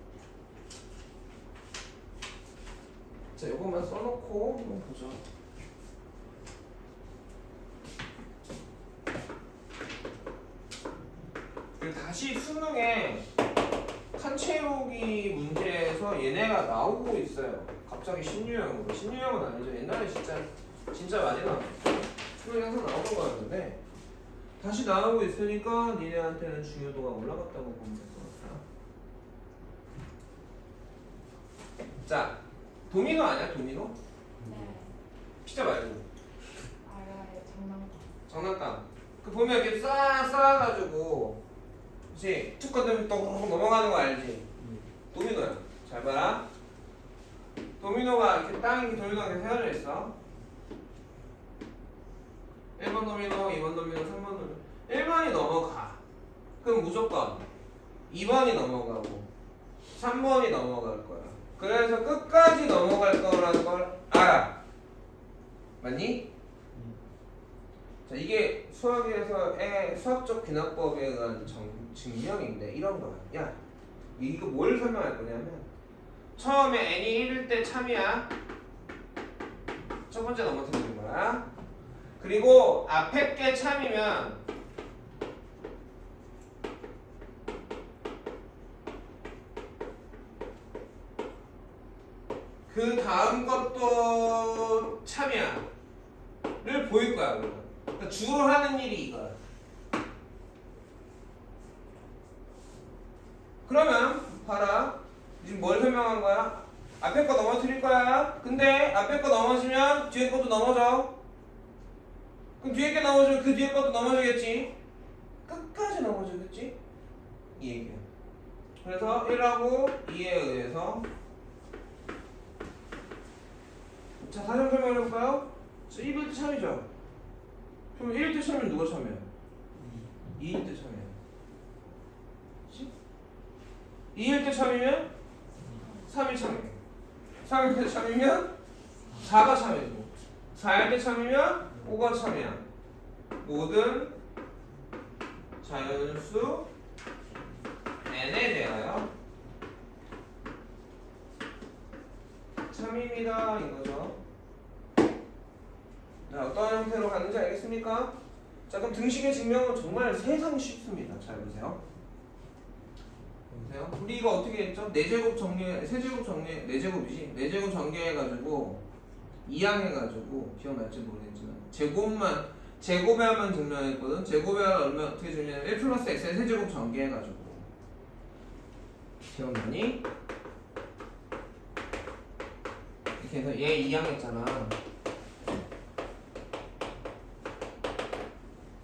자 요것만 써놓고 한번 보죠. 그리고 다시 수능에 칸 채우기 문제에서 얘네가 나오고 있어요. 갑자기 신유형으로. 신유형은 아니죠. 옛날에 진짜 많이 나왔어요. 수능에 항상 나오는 거였는데 다시 나오고 있으니까 니네한테는 중요도가 올라갔다고 보면 될 것 같아. 자, 도미노 아니야? 도미노? 네. 피자 말고 아예 장난감. 장난감. 그 보면 이렇게 쌓아가지고 그치? 툭 건드면 또 넘어가는 거 알지? 도미노야. 잘 봐라. 도미노가 이렇게 땅이 도미노가 이렇게 세워져 있어. 1번 도미노, 2번 도미노, 3번 도미노. 1번이 넘어가. 그럼 무조건 2번이 넘어가고 3번이 넘어갈 거야. 그래서 끝까지 넘어갈 거라는 걸 알아. 맞니? 자, 이게 수학에서의 수학적 귀납법에 의한 증명인데 이런 거야. 야, 이거 뭘 설명할 거냐면 처음에 n이 1일 때 참이야. 첫 번째 넘어뜨리는 거야. 그리고 앞에 게 참이면 그 다음 것도 참이야. 를 보일 거야. 그러니까 주로 하는 일이 이거야. 그러면 봐라. 지금 뭘 설명한 거야? 앞에 거 넘어뜨릴 거야. 근데 앞에 거 넘어지면 뒤에 것도 넘어져. 그럼 뒤에 게 넘어지면 그 뒤에 것도 넘어지겠지. 끝까지 넘어지겠지. 이 얘기야. 그래서 1하고 2에 의해서 자, 다시 한번 설명해볼까요? 1일 때 참이죠. 그럼 1일 때 참이면 누가 참이야? 2일 때 참이야. 2일 때 참이면 3일 참이야. 3일 때 참이면 4가 참이고 4일 때 참이면 5가 참이야. 모든 자연수 n에 대하여 참입니다. 이거죠. 자, 어떤 형태로 가는지 알겠습니까? 자, 그럼 등식의 증명은 정말 세상 쉽습니다. 잘 보세요. 보세요. 우리 이거 어떻게 했죠? 4제곱 정리, 3제곱 정리, 4제곱이지? 4제곱 전개해가지고 2항 해가지고 기억날지 모르겠지만 제곱에만 증명했거든. 제곱에만 얼마 어떻게 증명하면 1 플러스 x의 세제곱 전개해가지고 기억나니? 이렇게 해서 얘 2항 했잖아.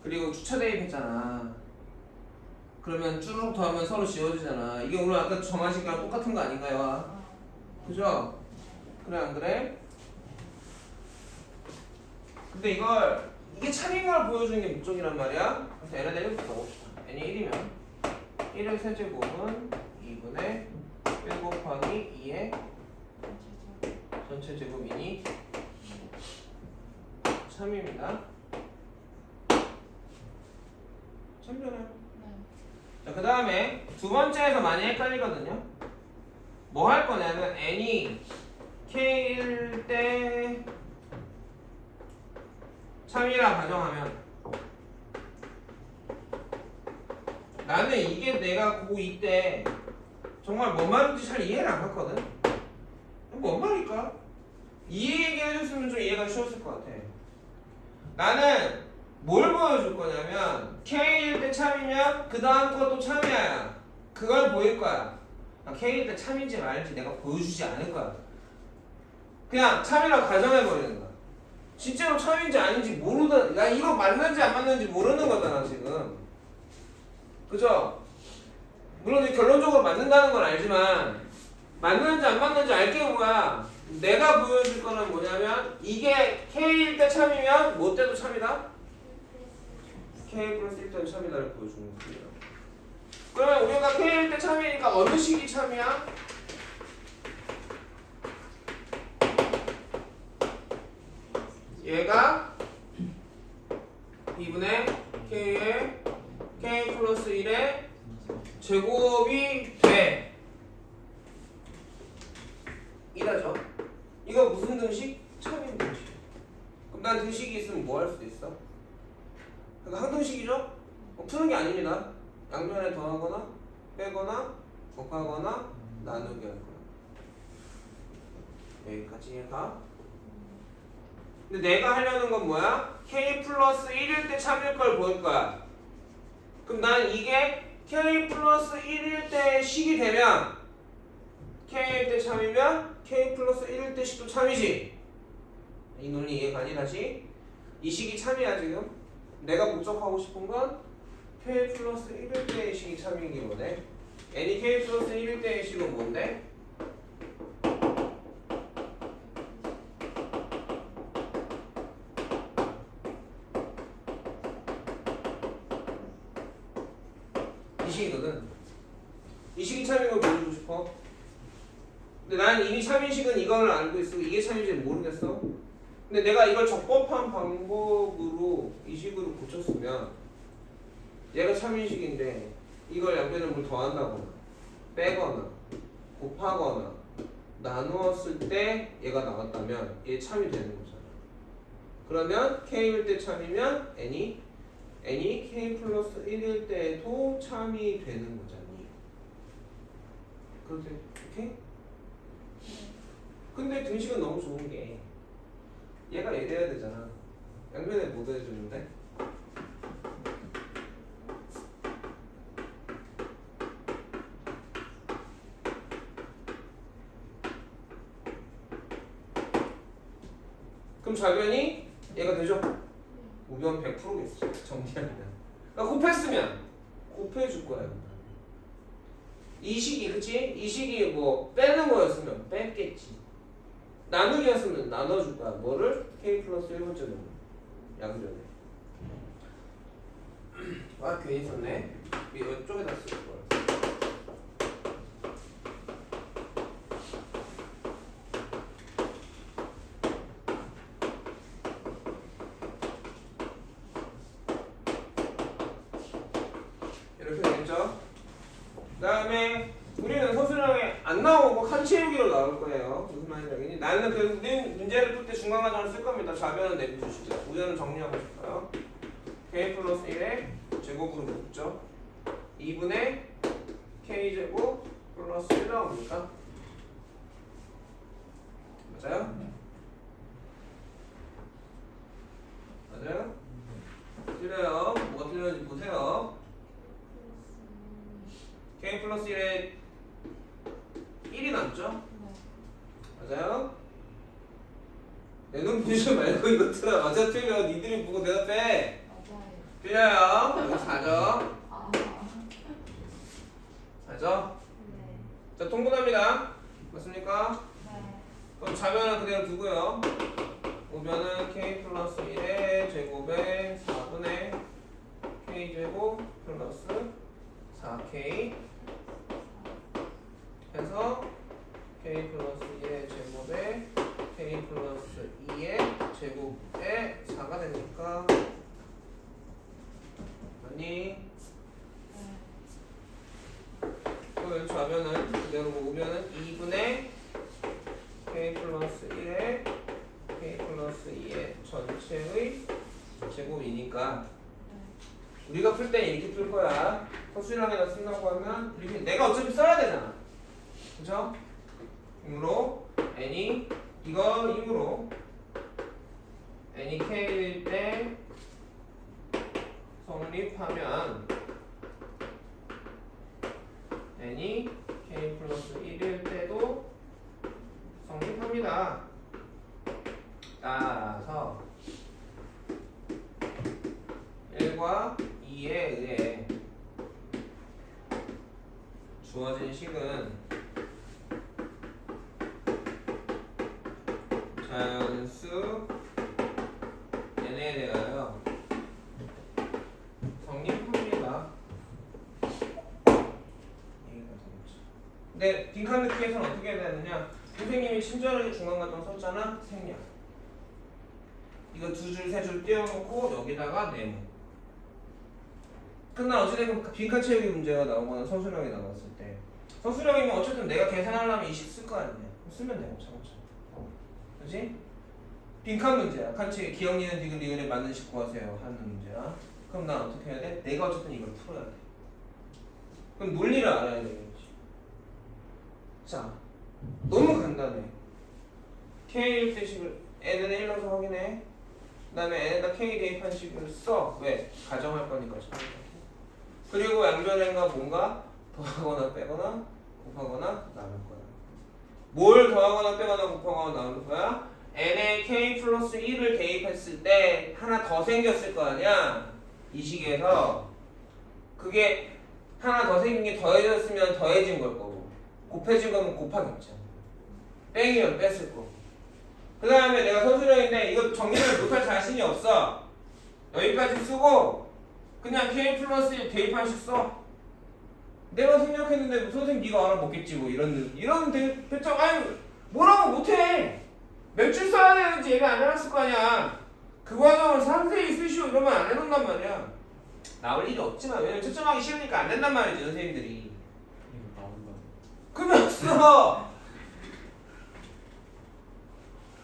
그리고 주차 대입했잖아. 그러면 쭈르륵 더하면 서로 지워지잖아. 이게 오늘 아까 정하신 거랑 똑같은 거 아닌가요? 그죠? 그래 안 그래? 근데 이게 참인 걸 보여주는 게 목적이란 말이야. 그래서 n에 대해 넣어봅시다. n이 1이면 1의 세제곱은 2분의 1 곱하기 2의 전체 제곱이니 참입니다. 참잖아요. 네. 자, 그 다음에 두 번째에서 많이 헷갈리거든요. 뭐 할 거냐면 n이 k일 때 참이라 가정하면 나는 이게 내가 고2 때 정말 뭔 말인지 잘 이해를 안 갔거든. 뭔 말일까? 이해 얘기해줬으면 좀 이해가 쉬웠을 것 같아. 나는 뭘 보여줄 거냐면 K일 때 참이면 그 다음 것도 참이야. 그걸 보일 거야. K일 때 참인지 말인지 내가 보여주지 않을 거야. 그냥 참이라고 가정해버리는 거야. 진짜로 참인지 아닌지 모르다. 나 이거 맞는지 안 맞는지 모르는 거잖아 지금. 그죠? 물론 결론적으로 맞는다는 건 알지만 맞는지 안 맞는지 알게 뭐야. 내가 보여줄 거는 뭐냐면 이게 K일 때 참이면 뭐 때도 참이다? K 플러스 1 때도 참이다를 보여주는 거예요. 그러면 우리가 K일 때 참이니까 어느 식이 참이야? 얘가 2분의 K의 K 플러스 1의 제곱이 돼. 이라죠. 이거 무슨 등식? 참인 등식. 그럼 난 등식이 있으면 뭐 할 수도 있어? 그러니까 항등식이죠? 푸는 게 아닙니다. 양면에 더하거나 빼거나 곱하거나 나누기 할 거야. 여기까지 해가. 근데 내가 하려는 건 뭐야? K 플러스 1일 때 참일 걸 보일 거야. 그럼 난 이게 K 플러스 1일 때 식이 되면 K일 때 참이면 K 플러스 1일 때 식도 참이지. 이 논리 이해 가니? 다시 이 식이 참이야 지금. 내가 목적하고 싶은 건 K 플러스 1일 때의 식이 참이기 뭐네. n이 K 플러스 1일 때의 식은 뭔데? 이 식이거든. 이 식이 참인 걸 보여주고 싶어. 근데 난 이미 참인식은 이걸 알고 있어. 이게 참인지 모르겠어. 근데 내가 이걸 적법한 방법으로 이 식으로 고쳤으면 얘가 참인식인데 이걸 양변에 뭘 더한다거나 빼거나 곱하거나 나누었을 때 얘가 나왔다면 얘 참이 되는 거잖아. 그러면 K일 때 참이면 n이 K 플러스 1일 때도 참이 되는 거잖니. 그렇게? 오케이? 근데 등식은 너무 좋은 게 얘가 이래야 되잖아. 양면에 못 해주는데. 그럼 좌변이 얘가 되죠? 우변 100%겠지. 정리하면. 그러니까 곱했으면 곱해줄 거야. 이 식이 그치? 이 식이 뭐 빼는 거였으면 뺐겠지. 나누기였으면 나눠줄 거야. 뭐를? K 플러스 1번째는 양변에. 아 괜히 썼네. 이쪽에다 쓸걸. 이렇게 되겠죠? 그 다음에 우리는 서술형에 안 나오고 칸 채우기로 나올 거예요. 무슨 말인지. 나는 그 문제를 풀 때 중간 과정을 쓸 겁니다. 좌변은 내비두시고요. 우변은 정리하고 싶어요. K 플러스 1의 제곱으로 묶죠. 2분의 K제곱 플러스 1 나옵니까? 맞아요? 맞아요? 틀려요. 뭐가 틀렸는지 보세요. K 플러스 1에 1이 남죠? 맞아요? 내 눈 보지 말고 이거 틀어. 맞아 틀려. 니들이 보고 대답해. 틀려요. 여기 4죠? 4죠? 자, 통분합니다. 맞습니까? 그럼 좌변은 그대로 두고요. 우변은 K 플러스 1의 제곱에 4분의 K제곱 플러스 4K 해서 K 플러스 1의 제곱에 K 플러스 2의 제곱에 4가 되니까 맞니? 가면은 그대로 모으면은 2분의 k 플러스 1에 k 플러스 2의 전체의 제곱이니까 우리가 풀 때 이렇게 풀 거야. 서술형에다 쓴다고 하면 이렇게 내가 어차피 써야 되잖아. 그죠? 이므로 n이 이거 이므로 n이 k일 때 성립하면 n이 k 플러스 1일 때도 성립합니다. 따라서 1과 2에 의해 주어진 식은 자연수 n에 대하여 성립합니다. 근데 빈칸 넣기에서는 어떻게 해야 되느냐? 선생님이 친절하게 중간과정 썼잖아? 생략. 이거 두 줄, 세 줄 띄워놓고 여기다가 네모. 그러나 어찌됐건 빈칸 채우기 문제가 나오거나 서술형이 나왔을 때 서술형이면 어쨌든 내가 계산하려면 이 식 쓸 거 아니냐? 쓰면 되고 차근차근. 그렇지? 빈칸 문제야. 칸 채우기 기억, 니은, 디귿, 리을에 맞는 식 구하세요 하는 문제야. 그럼 난 어떻게 해야 돼? 내가 어쨌든 이걸 풀어야 돼. 그럼 논리를 알아야 되겠지. 자, 너무 간단해. K일 때 식을 n은 1로서 확인해. 그 다음에 n에다 K 대입한 식을 써. 왜? 가정할 거니까. 그리고 양변행과 뭔가 더하거나 빼거나 곱하거나 나눌 거야. 뭘 더하거나 빼거나 곱하거나 나눌 거야? n에 K 플러스 1을 대입했을 때 하나 더 생겼을 거 아니야? 이 식에서 그게 하나 더 생긴 게 더해졌으면 더해진 걸 거고 곱해진 거면 곱하겠죠. 뺑이면 뺐을 거고. 그 다음에 내가 서술형인데 이거 정리를 못할 자신이 없어. 여기까지 쓰고 그냥 K 플러스 1 대입한 식 써. 내가 생략했는데 뭐 선생님 네가 알아먹겠지 뭐 이런 대처 아니 뭐라고 못해. 몇 줄 써야 되는지 얘기 안 해놨을 거 아니야. 그 과정을 상세히 쓰시오 이러면 안 해놓는단 말이야. 나올 일이 없지만 왜냐면 채점하기 싫으니까 안 된단 말이지 선생님들이. 이거 나온다. 그러면 써.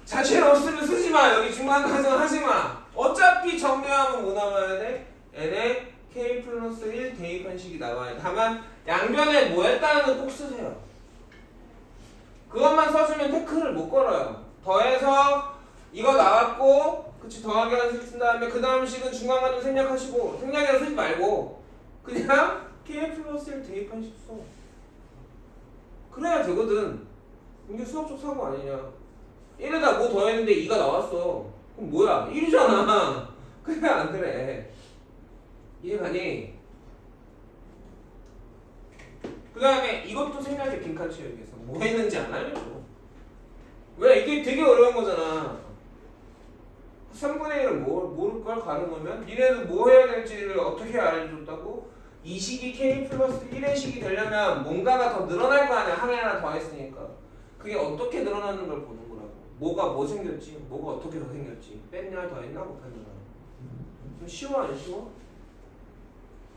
자신 없으면 쓰지 마. 여기 중간 과정 하지 마. 어차피 정리하면 뭐 나와야 돼? n에 k 플러스 1 대입한 식이 나와야 돼. 다만 양변에 뭐 했다는 거 꼭 쓰세요. 그것만 써주면 태클을 못 걸어요. 더해서 이거 나왔고 그치 더하기 하는 식 쓴 다음에 그 다음 식은 중간 과정 생략하시고 생략이라 쓰지 말고 그냥 k 플러스 1 대입한 식 써. 그래야 되거든. 이게 수학적 사고 아니냐. 1에다 뭐 더했는데 2가 나왔어. 그럼 뭐야? 1이잖아. 그래 안 그래? 이해가니? 그 다음에 이것도 생략해. 빈칸 채우기에서 뭐 했는지 안 알려줘. 왜? 이게 되게 어려운 거잖아. 3분의 1은 모를 걸 가능하면 니네도 뭐 해야 될지를 어떻게 알려줬다고? 이 식이 k 플러스 1의 식이 되려면 뭔가가 더 늘어날 거 아니야. 하나 더 했으니까. 그게 어떻게 늘어나는 걸 보는 거라고. 뭐가 뭐 생겼지? 뭐가 어떻게 더 생겼지? 뺐냐 더했나 곱했나. 좀 쉬워 안 쉬워?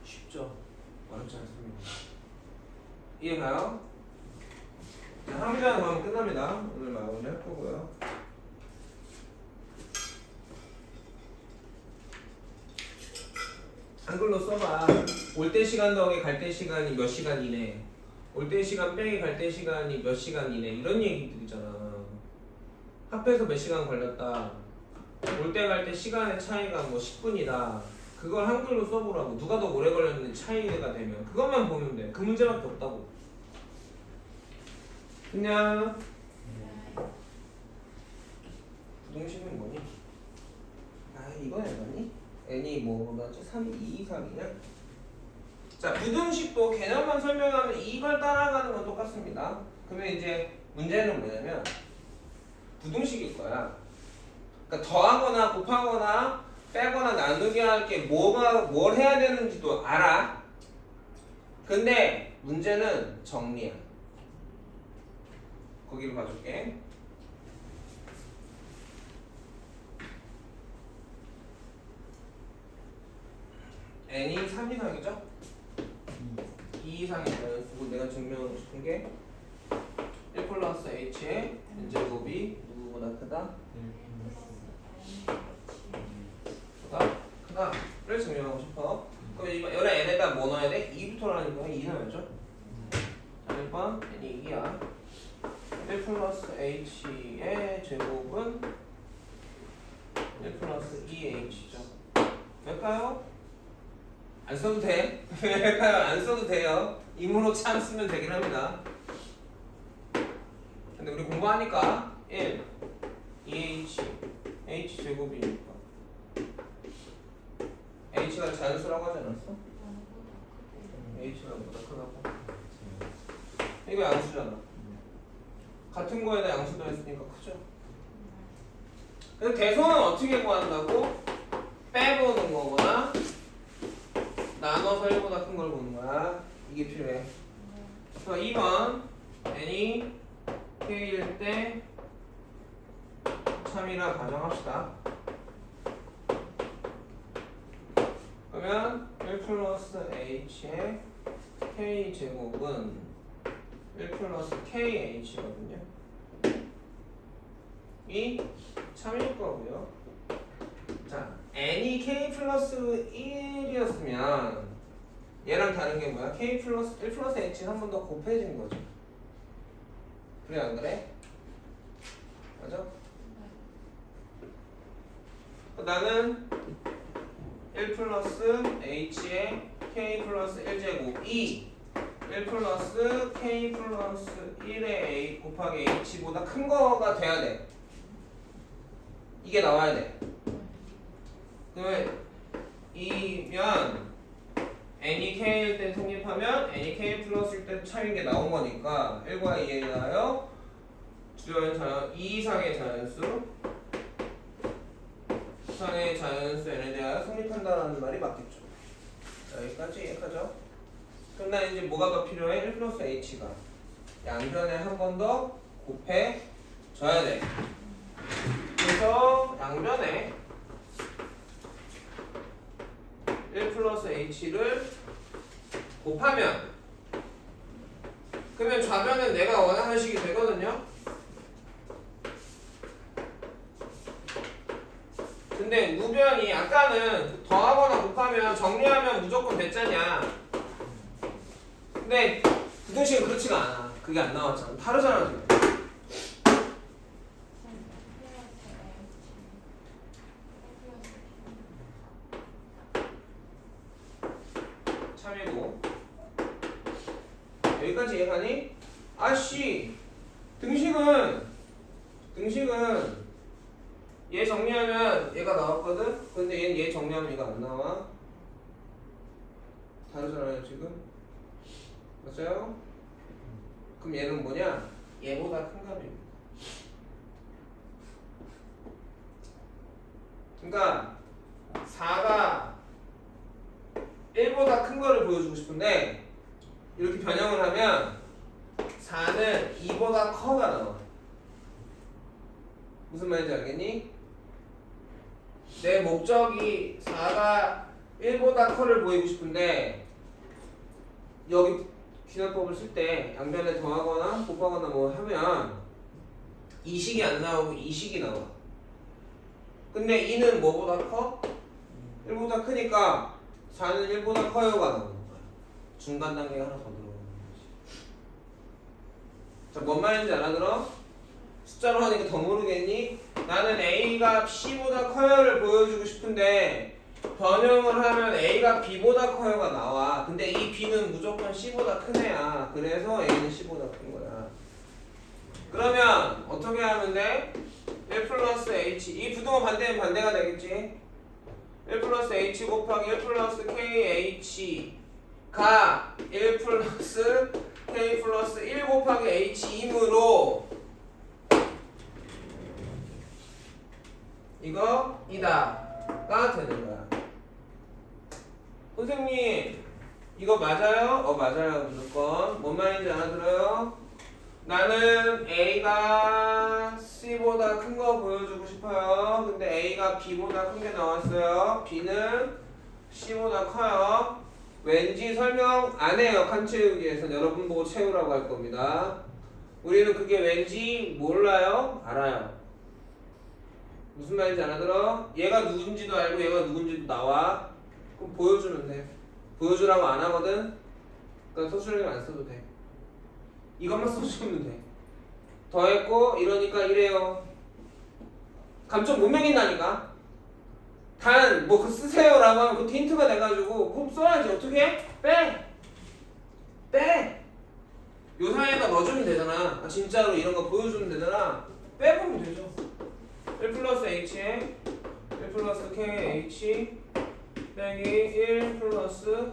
쉽죠. 어렵지 않습니다. 이해가요? 자, 한 문제만 더 하면 끝납니다. 오늘 마무리 할 거고요. 한글로 써봐. 올 때 시간 더하기 갈 때 시간이 몇 시간 이내. 올 때 시간 빼기 갈 때 시간이 몇 시간 이내. 이런 얘기들이잖아. 합해서 몇 시간 걸렸다. 올 때 갈 때 시간의 차이가 뭐 10분이다. 그걸 한글로 써보라고. 누가 더 오래 걸렸는지 차이가 되면 그것만 보면 돼. 그 문제밖에 없다고. 그냥 부동식은 뭐니? 아 이거 해봤니? n이 뭐가지? 3, 2, 3이냐? 자 부등식도 개념만 설명하면 이걸 따라가는 건 똑같습니다. 그러면 이제 문제는 뭐냐면 부등식일 거야. 그러니까 더하거나 곱하거나 빼거나 나누기 할 게 뭘 해야 되는지도 알아. 근데 문제는 정리야. 거기로 가줄게. n이 3 이상이죠? 2 E 이상의 자연수고 내가 증명하고 싶은 게 1 플러스 H의 n제곱이 누구보다 크다? 크다를 증명하고 싶어. 그럼 여기 n에다 뭐 넣어야 돼? 2부터 나니까 2 넣어야죠. 자, 1번 n이 2야. 1 플러스 h의 제곱은 1 플러스 2h죠. 왜일까요? 안 써도 돼. 왜일까요? 안 써도 돼요. 임으로 참 쓰면 되긴 합니다. 근데 우리 공부하니까 1, 2h, h 제곱이니까 h가 자연수라고 하지 않았어? h가 보다 크다고. 이거 양수잖아. 같은 거에다 양수 더했으니까 크죠. 그래서 대소는 어떻게 구한다고? 빼보는 거거나 나눠서 1보다 큰 걸 보는 거야. 이게 필요해. 그래서 2번 n이 k일 때 참이라 가정합시다. 그러면 1 플러스 h의 k 제곱은 1 플러스 kh거든요. 이 참일 거고요. 자, n이 k 플러스 1이었으면 얘랑 다른 게 뭐야? k 플러스 1 플러스 h는 한 번 더 곱해진 거죠. 그래 안 그래? 맞아? 나는 1 플러스 h의 k 플러스 1제곱 1 플러스 k 플러스 1의 a 곱하기 h보다 큰 거가 돼야 돼. 이게 나와야 돼. 그러면 이면 n이 k일 때 성립하면 n이 k 플러스일 때 참인 게 나온 거니까 1과 2에 대하여 주요한 자연 2 이상의 자연수 이상의 자연수 n에 대하여 성립한다는 말이 맞겠죠. 여기까지 이해하죠? 그럼 난 이제 뭐가 더 필요해? 1 플러스 h가 양변에 한 번 더 곱해 줘야 돼. 그래서 양변에 1 플러스 h를 곱하면 그러면 좌변은 내가 원하는 식이 되거든요. 근데 우변이 아까는 더하거나 곱하면 정리하면 무조건 됐잖냐. 근데 부등식은 그렇지가 않아. 그게 안 나왔잖아. 다르잖아 지금. 참이고 여기까지 이해가니? 아씨 등식은 얘 정리하면 얘가 나왔거든? 근데 얘는 얘 정리하면 얘가 안 나와. 다르잖아요 지금. 맞아요? 그럼 얘는 뭐냐? 얘보다 큰 값입니다. 그러니까 4가 1보다 큰 거를 보여주고 싶은데 이렇게 변형을 하면 4는 2보다 커가 나와. 무슨 말인지 알겠니? 내 목적이 4가 1보다 커를 보이고 싶은데 여기 귀납법을 쓸 때 양변에 더하거나 곱하거나 뭐 하면 이 식이 안 나오고 이 식이 나와. 근데 2는 뭐보다 커? 1보다 크니까 4는 1보다 커요가 나오는 거야. 중간 단계가 하나 더 들어오는 거지. 자, 뭔 말인지 알아들어? 숫자로 하니까 더 모르겠니? 나는 A가 C보다 커요를 보여주고 싶은데 변형을 하면 A가 B보다 커요가 나와. 근데 이 B는 무조건 C보다 큰 애야. 그래서 A는 C보다 큰 거야. 그러면 어떻게 하면 돼? 1 플러스 H 이 부등호 반대면 반대가 되겠지? 1 플러스 H 곱하기 1 플러스 KH가 1 플러스 K 플러스 1 곱하기 H이므로 이거 이다가 되는 거야. 선생님 이거 맞아요? 맞아요 무조건. 뭔 말인지 알아들어요? 나는 A가 C보다 큰 거 보여주고 싶어요. 근데 A가 B보다 큰 게 나왔어요. B는 C보다 커요. 왠지 설명 안 해요. 칸 채우기에서 여러분 보고 채우라고 할 겁니다. 우리는 그게 왠지 몰라요? 알아요. 무슨 말인지 알아들어? 얘가 누군지도 알고 얘가 누군지도 나와. 그럼 보여주면 돼. 보여주라고 안 하거든? 그러니까 서술형을 안 써도 돼. 이것만 써주면 돼. 더했고 이러니까 이래요. 감점 못 매긴다니까. 단 뭐 그 쓰세요라고 하면 그 힌트가 돼가지고 그럼 써야지. 어떻게 해? 빼. 요 사이에다 넣어주면 되잖아. 아, 진짜로 이런 거 보여주면 되잖아. 빼보면 되죠. 1 플러스 h에 1 플러스 kh 빼기 1 플러스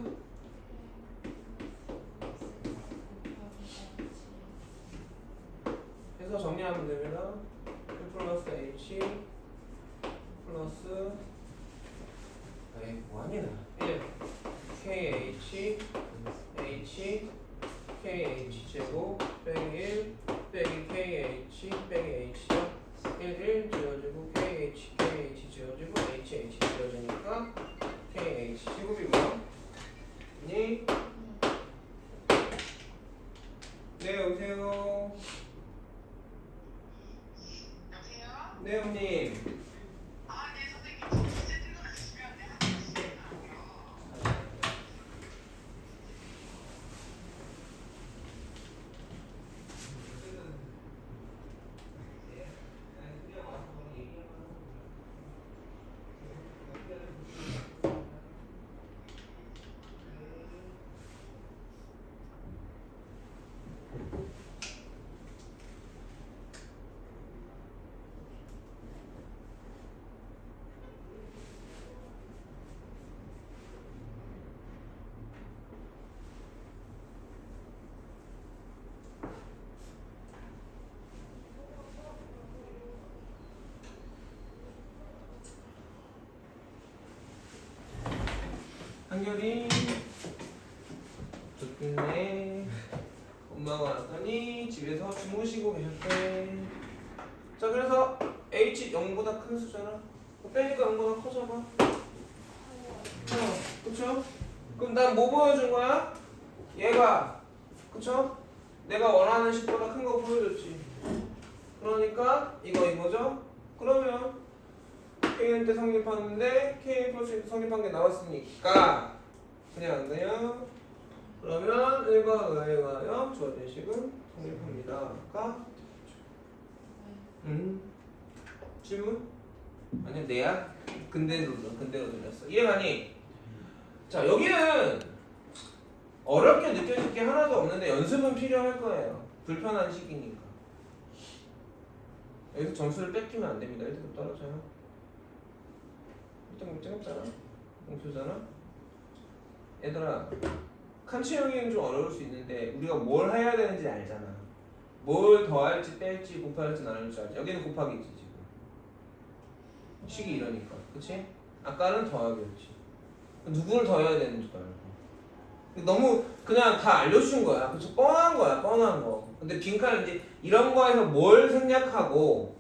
해서 정리하면 됩니다. 1 플러스 h 플러스 에이 뭐하니 나 1 kh h kh 제곱 빼기 1 빼기 kh 빼기 h요 1 지워지고 kh 지워지고 h 지워지니까 kh 제곱이고요. 네. 네 여보세요. 네 형님. 한결이 좋겠네. 엄마가 왔더니 집에서 주무시고 계셨대. 자 그래서 h 0보다 큰 수잖아. 빼니까 0보다 커져봐. 그쵸? 그럼 난 뭐 보여준 거야? 얘가 그쵸? 내가 원하는 식보다 큰 거 보여줬지. 그러니까 이거죠? 그러면 Kn 때 성립하는데 Kn 플러스 성립한 게 나왔으니까 그냥 그러면 1과 의하여 주어진 식은 성립합니다. 가? 질문? 아니야 내야? 근대로 들렸어. 이해가니? 자 여기는 어렵게 느껴질 게 하나도 없는데 연습은 필요할 거예요. 불편한 식이니까. 여기서 점수를 뺏기면 안 됩니다. 1등급 떨어져요. 1등급 찍었잖아. 공표잖아. 얘들아 칸 채우기는 좀 어려울 수 있는데 우리가 뭘 해야 되는지 알잖아. 뭘 더할지 뺄지 곱할지 나눌지 알지. 여기는 곱하기지 지금. 식이 이러니까 그치? 아까는 더하기였지. 누구를 더해야 되는지도 알고. 너무 그냥 다 알려준 거야. 그쵸? 뻔한 거야. 뻔한 거. 근데 빈칸은 이제 이런 거에서 뭘 생략하고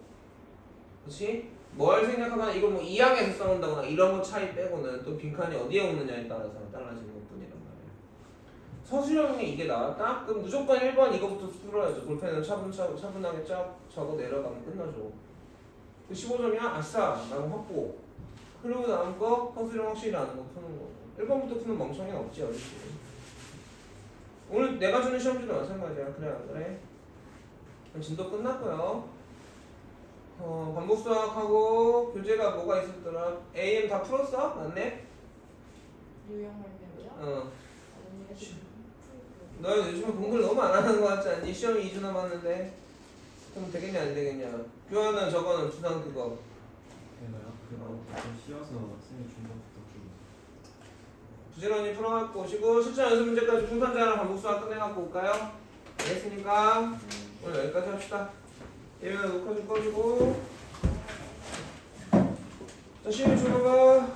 그치? 뭘 생략하거나 이걸 뭐 이항에서 써온다거나 이런 거 차이 빼고는 또 빈칸이 어디에 오느냐에 따라서 달라지는 것뿐이란 말이야. 서술형이 이게 나왔다? 그럼 무조건 1번 이거부터 풀어야죠. 볼펜은 차분하게 쫙 적어 내려가면 끝나죠. 15점이야? 아싸! 라고 확보. 그리고 남은 거 서술형 확실히 아는 거 푸는 거고. 1번부터 푸는 멍청이는 없지 어딨지. 오늘 내가 주는 시험지도 마찬가지야. 그래 안 그래? 그럼 진도 끝났고요. 반복 수학하고 교재가 뭐가 있었더라? AM 다 풀었어? 맞네? 유형말면이요? 너 요즘에 공부를 너무 안 하는 거 같지 않니? 시험이 2주 남았는데 그럼 되겠냐 안 되겠냐? 교환은 저거는 부산 그거 내가요? 그거 씌워서 쌤이 준 것부터 좀 부지런히 풀어갖고 오시고 실전 연습 문제까지 중간자랑 반복 수학 끝내갖고 올까요? 알겠습니까? 오늘 여기까지 합시다. 예면 녹화 좀 꺼주고 자 시험이 줘봐.